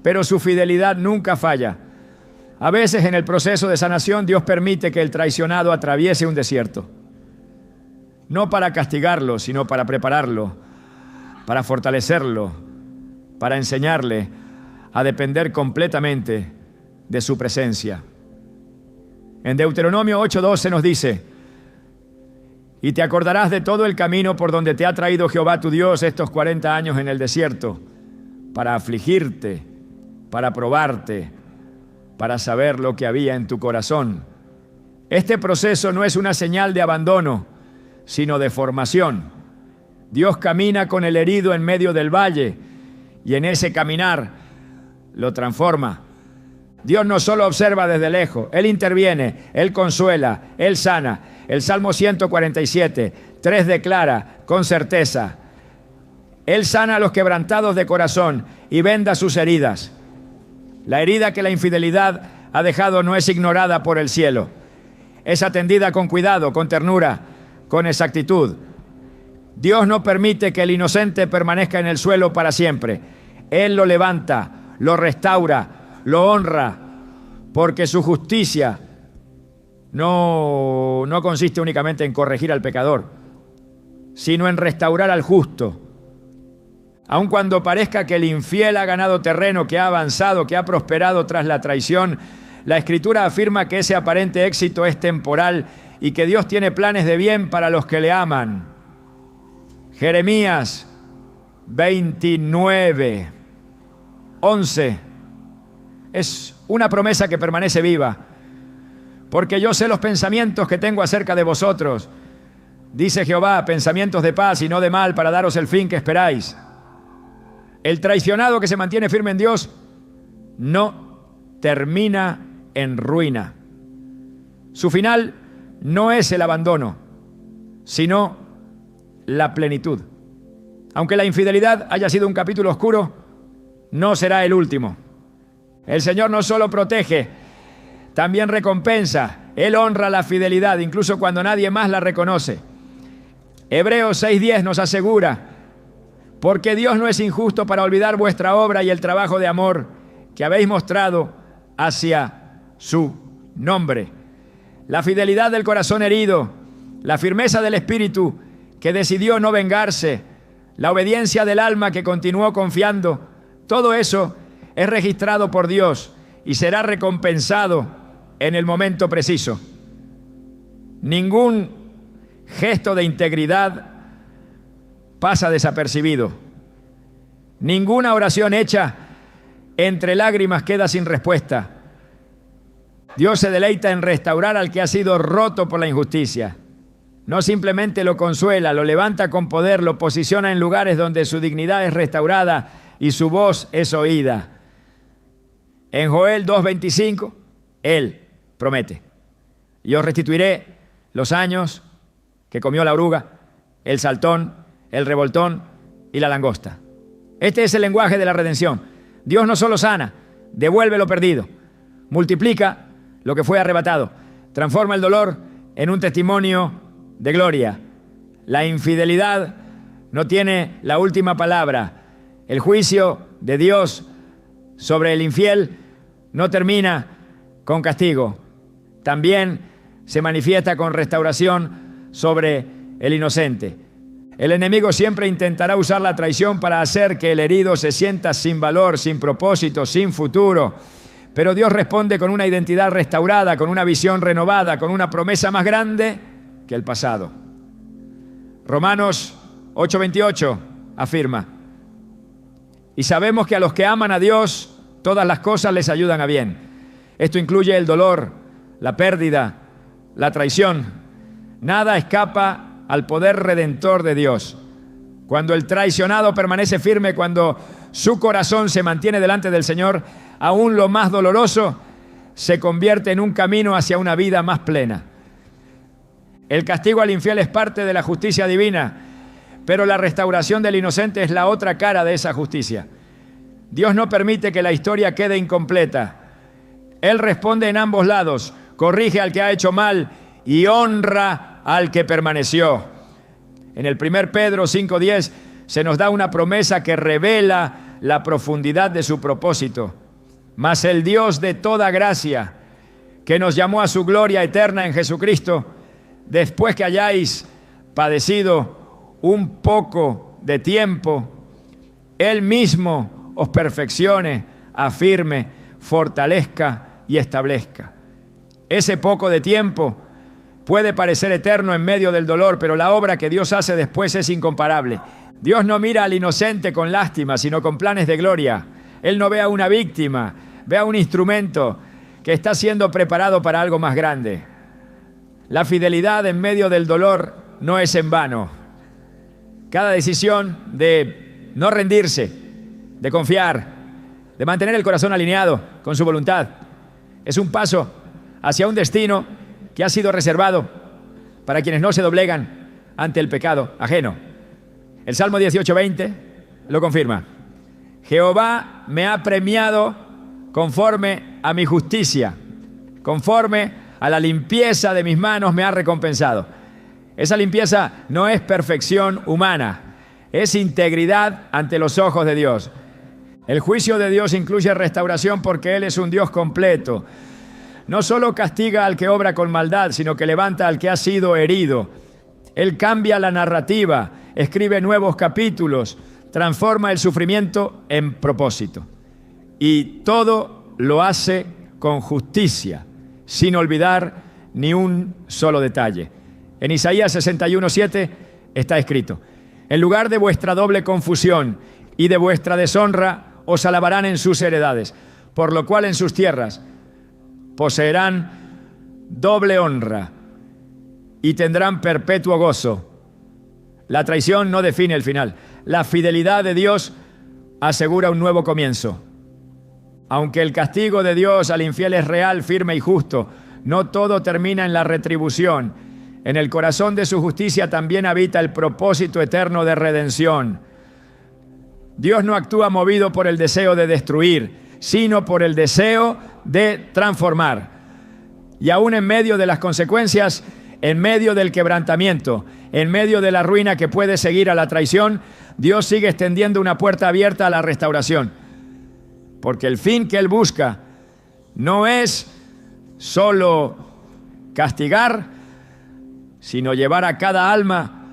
pero su fidelidad nunca falla. A veces en el proceso de sanación Dios permite que el traicionado atraviese un desierto, no para castigarlo, sino para prepararlo, para fortalecerlo, para enseñarle a depender completamente de su presencia. En Deuteronomio 8:12 nos dice: y te acordarás de todo el camino por donde te ha traído Jehová tu Dios estos 40 años en el desierto, para afligirte, para probarte, para saber lo que había en tu corazón. Este proceso no es una señal de abandono, sino de formación. Dios camina con el herido en medio del valle y en ese caminar lo transforma. Dios no solo observa desde lejos, Él interviene, Él consuela, Él sana. El Salmo 147, 3 declara con certeza: Él sana a los quebrantados de corazón y venda sus heridas. La herida que la infidelidad ha dejado no es ignorada por el cielo. Es atendida con cuidado, con ternura, con exactitud. Dios no permite que el inocente permanezca en el suelo para siempre. Él lo levanta, lo restaura, lo honra, porque su justicia no consiste únicamente en corregir al pecador, sino en restaurar al justo. Aun cuando parezca que el infiel ha ganado terreno, que ha avanzado, que ha prosperado tras la traición, la Escritura afirma que ese aparente éxito es temporal y que Dios tiene planes de bien para los que le aman. Jeremías 29, 11 es una promesa que permanece viva. Porque yo sé los pensamientos que tengo acerca de vosotros, dice Jehová, pensamientos de paz y no de mal, para daros el fin que esperáis. El traicionado que se mantiene firme en Dios no termina en ruina. Su final no es el abandono, sino la plenitud. Aunque la infidelidad haya sido un capítulo oscuro, no será el último. El Señor no solo protege, también recompensa. Él honra la fidelidad, incluso cuando nadie más la reconoce. Hebreos 6:10 nos asegura: porque Dios no es injusto para olvidar vuestra obra y el trabajo de amor que habéis mostrado hacia su nombre. La fidelidad del corazón herido, la firmeza del espíritu que decidió no vengarse, la obediencia del alma que continuó confiando, todo eso es registrado por Dios y será recompensado en el momento preciso. Ningún gesto de integridad pasa desapercibido. Ninguna oración hecha entre lágrimas queda sin respuesta. Dios se deleita en restaurar al que ha sido roto por la injusticia. No simplemente lo consuela, lo levanta con poder, lo posiciona en lugares donde su dignidad es restaurada y su voz es oída. En Joel 2:25, Él promete: yo restituiré los años que comió la oruga, el saltón, el revoltón y la langosta. Este es el lenguaje de la redención. Dios no solo sana, devuelve lo perdido, multiplica lo que fue arrebatado, transforma el dolor en un testimonio de gloria. La infidelidad no tiene la última palabra. El juicio de Dios sobre el infiel no termina con castigo. También se manifiesta con restauración sobre el inocente. El enemigo siempre intentará usar la traición para hacer que el herido se sienta sin valor, sin propósito, sin futuro. Pero Dios responde con una identidad restaurada, con una visión renovada, con una promesa más grande que el pasado. Romanos 8:28 afirma: y sabemos que a los que aman a Dios, todas las cosas les ayudan a bien. Esto incluye el dolor, la pérdida, la traición. Nada escapa al poder redentor de Dios. Cuando el traicionado permanece firme, cuando su corazón se mantiene delante del Señor, aún lo más doloroso se convierte en un camino hacia una vida más plena. El castigo al infiel es parte de la justicia divina, pero la restauración del inocente es la otra cara de esa justicia. Dios no permite que la historia quede incompleta. Él responde en ambos lados, corrige al que ha hecho mal y honra al que permaneció. En el 1 Pedro 5:10 se nos da una promesa que revela la profundidad de su propósito. Mas el Dios de toda gracia, que nos llamó a su gloria eterna en Jesucristo, después que hayáis padecido un poco de tiempo, Él mismo os perfeccione, afirme, fortalezca y establezca. Ese poco de tiempo puede parecer eterno en medio del dolor, pero la obra que Dios hace después es incomparable. Dios no mira al inocente con lástima, sino con planes de gloria. Él no ve a una víctima, ve a un instrumento que está siendo preparado para algo más grande. La fidelidad en medio del dolor no es en vano. Cada decisión de no rendirse, de confiar, de mantener el corazón alineado con su voluntad, es un paso hacia un destino que ha sido reservado para quienes no se doblegan ante el pecado ajeno. El Salmo 18:20 lo confirma. Jehová me ha premiado conforme a mi justicia, conforme a la limpieza de mis manos me ha recompensado. Esa limpieza no es perfección humana, es integridad ante los ojos de Dios. El juicio de Dios incluye restauración porque Él es un Dios completo. No solo castiga al que obra con maldad, sino que levanta al que ha sido herido. Él cambia la narrativa, escribe nuevos capítulos, transforma el sufrimiento en propósito. Y todo lo hace con justicia, sin olvidar ni un solo detalle. En Isaías 61:7 está escrito: en lugar de vuestra doble confusión y de vuestra deshonra, os alabarán en sus heredades, por lo cual en sus tierras poseerán doble honra y tendrán perpetuo gozo. La traición no define el final. La fidelidad de Dios asegura un nuevo comienzo. Aunque el castigo de Dios al infiel es real, firme y justo, no todo termina en la retribución. En el corazón de su justicia también habita el propósito eterno de redención. Dios no actúa movido por el deseo de destruir, sino por el deseo de transformar. Y aún en medio de las consecuencias, en medio del quebrantamiento, en medio de la ruina que puede seguir a la traición, Dios sigue extendiendo una puerta abierta a la restauración. Porque el fin que Él busca no es solo castigar, sino llevar a cada alma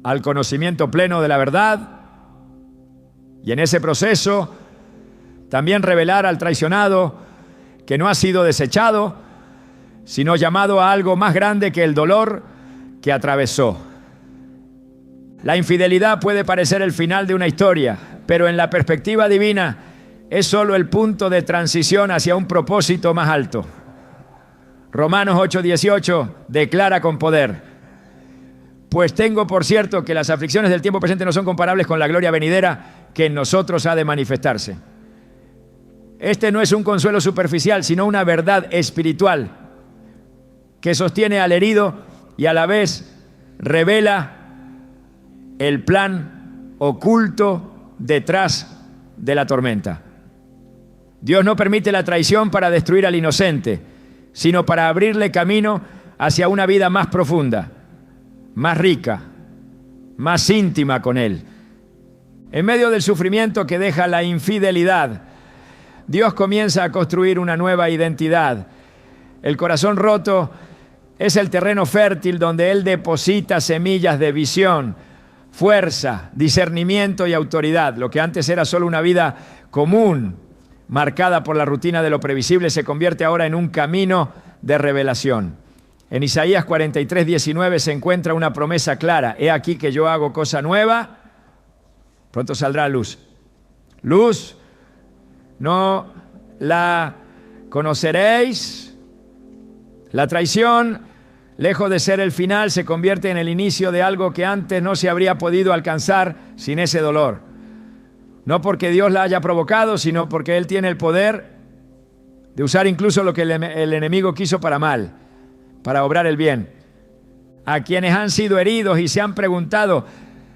al conocimiento pleno de la verdad. Y en ese proceso también revelar al traicionado que no ha sido desechado, sino llamado a algo más grande que el dolor que atravesó. La infidelidad puede parecer el final de una historia, pero en la perspectiva divina es solo el punto de transición hacia un propósito más alto. Romanos 8:18 declara con poder: pues tengo por cierto que las aflicciones del tiempo presente no son comparables con la gloria venidera que en nosotros ha de manifestarse. Este no es un consuelo superficial, sino una verdad espiritual que sostiene al herido y a la vez revela el plan oculto detrás de la tormenta. Dios no permite la traición para destruir al inocente, sino para abrirle camino hacia una vida más profunda, más rica, más íntima con Él. En medio del sufrimiento que deja la infidelidad, Dios comienza a construir una nueva identidad. El corazón roto es el terreno fértil donde Él deposita semillas de visión, fuerza, discernimiento y autoridad. Lo que antes era solo una vida común, marcada por la rutina de lo previsible, se convierte ahora en un camino de revelación. En Isaías 43:19 se encuentra una promesa clara: he aquí que yo hago cosa nueva, pronto saldrá luz. Luz no la conoceréis. La traición, lejos de ser el final, se convierte en el inicio de algo que antes no se habría podido alcanzar sin ese dolor. No porque Dios la haya provocado, sino porque Él tiene el poder de usar incluso lo que el enemigo quiso para mal, para obrar el bien. A quienes han sido heridos y se han preguntado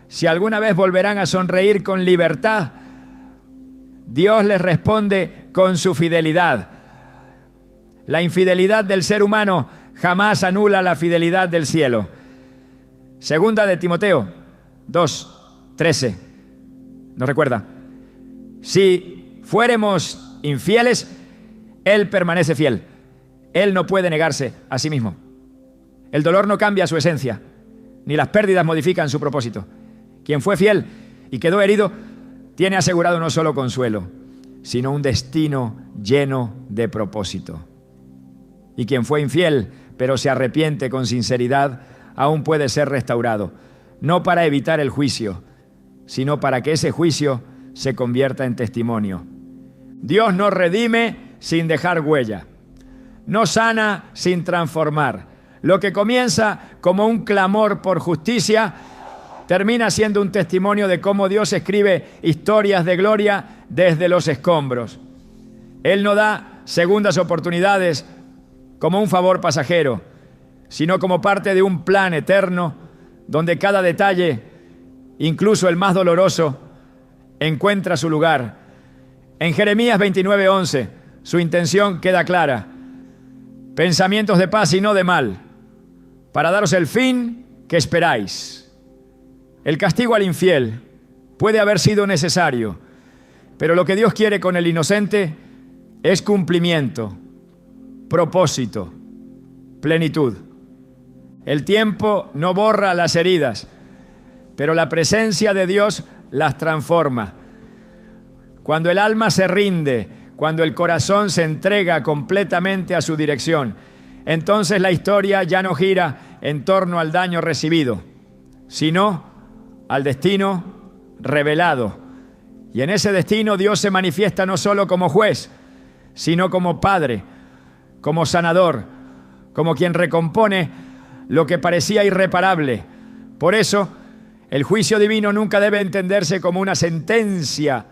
si alguna vez volverán a sonreír con libertad, Dios les responde con su fidelidad. La infidelidad del ser humano jamás anula la fidelidad del cielo. Segunda de Timoteo 2:13 nos recuerda: si fuéramos infieles, Él permanece fiel. Él no puede negarse a sí mismo. El dolor no cambia su esencia, ni las pérdidas modifican su propósito. Quien fue fiel y quedó herido tiene asegurado no solo consuelo, sino un destino lleno de propósito. Y quien fue infiel, pero se arrepiente con sinceridad, aún puede ser restaurado, no para evitar el juicio, sino para que ese juicio se convierta en testimonio. Dios no redime sin dejar huella, no sana sin transformar. Lo que comienza como un clamor por justicia termina siendo un testimonio de cómo Dios escribe historias de gloria desde los escombros. Él no da segundas oportunidades como un favor pasajero, sino como parte de un plan eterno donde cada detalle, incluso el más doloroso, encuentra su lugar. En Jeremías 29:11, su intención queda clara: pensamientos de paz y no de mal, para daros el fin que esperáis. El castigo al infiel puede haber sido necesario, pero lo que Dios quiere con el inocente es cumplimiento, propósito, plenitud. El tiempo no borra las heridas, pero la presencia de Dios las transforma. Cuando el alma se rinde, cuando el corazón se entrega completamente a su dirección, entonces la historia ya no gira en torno al daño recibido, sino al destino revelado. Y en ese destino Dios se manifiesta no solo como juez, sino como Padre, como sanador, como quien recompone lo que parecía irreparable. Por eso, el juicio divino nunca debe entenderse como una sentencia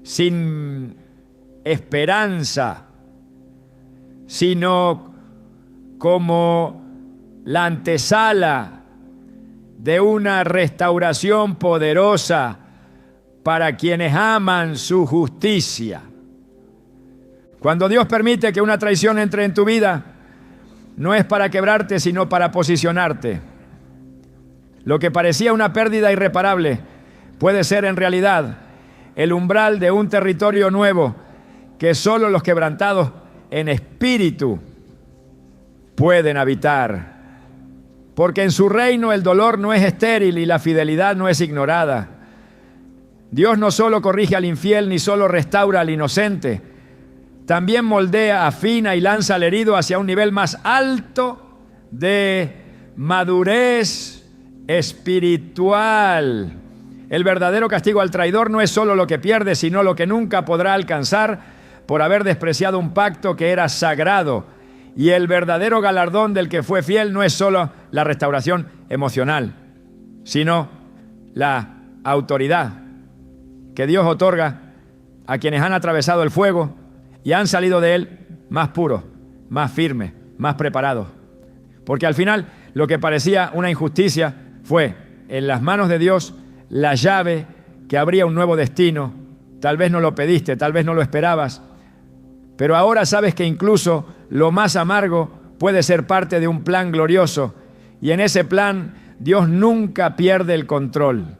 sin esperanza, sino como la antesala de una restauración poderosa para quienes aman su justicia. Cuando Dios permite que una traición entre en tu vida, no es para quebrarte, sino para posicionarte. Lo que parecía una pérdida irreparable puede ser en realidad el umbral de un territorio nuevo que solo los quebrantados en espíritu pueden habitar. Porque en su reino el dolor no es estéril y la fidelidad no es ignorada. Dios no solo corrige al infiel ni solo restaura al inocente, también moldea, afina y lanza al herido hacia un nivel más alto de madurez espiritual. El verdadero castigo al traidor no es solo lo que pierde, sino lo que nunca podrá alcanzar por haber despreciado un pacto que era sagrado. Y el verdadero galardón del que fue fiel no es solo la restauración emocional, sino la autoridad que Dios otorga a quienes han atravesado el fuego y han salido de él más puros, más firmes, más preparados. Porque al final lo que parecía una injusticia fue en las manos de Dios la llave que abría un nuevo destino. Tal vez no lo pediste, tal vez no lo esperabas, pero ahora sabes que incluso lo más amargo puede ser parte de un plan glorioso. Y en ese plan Dios nunca pierde el control.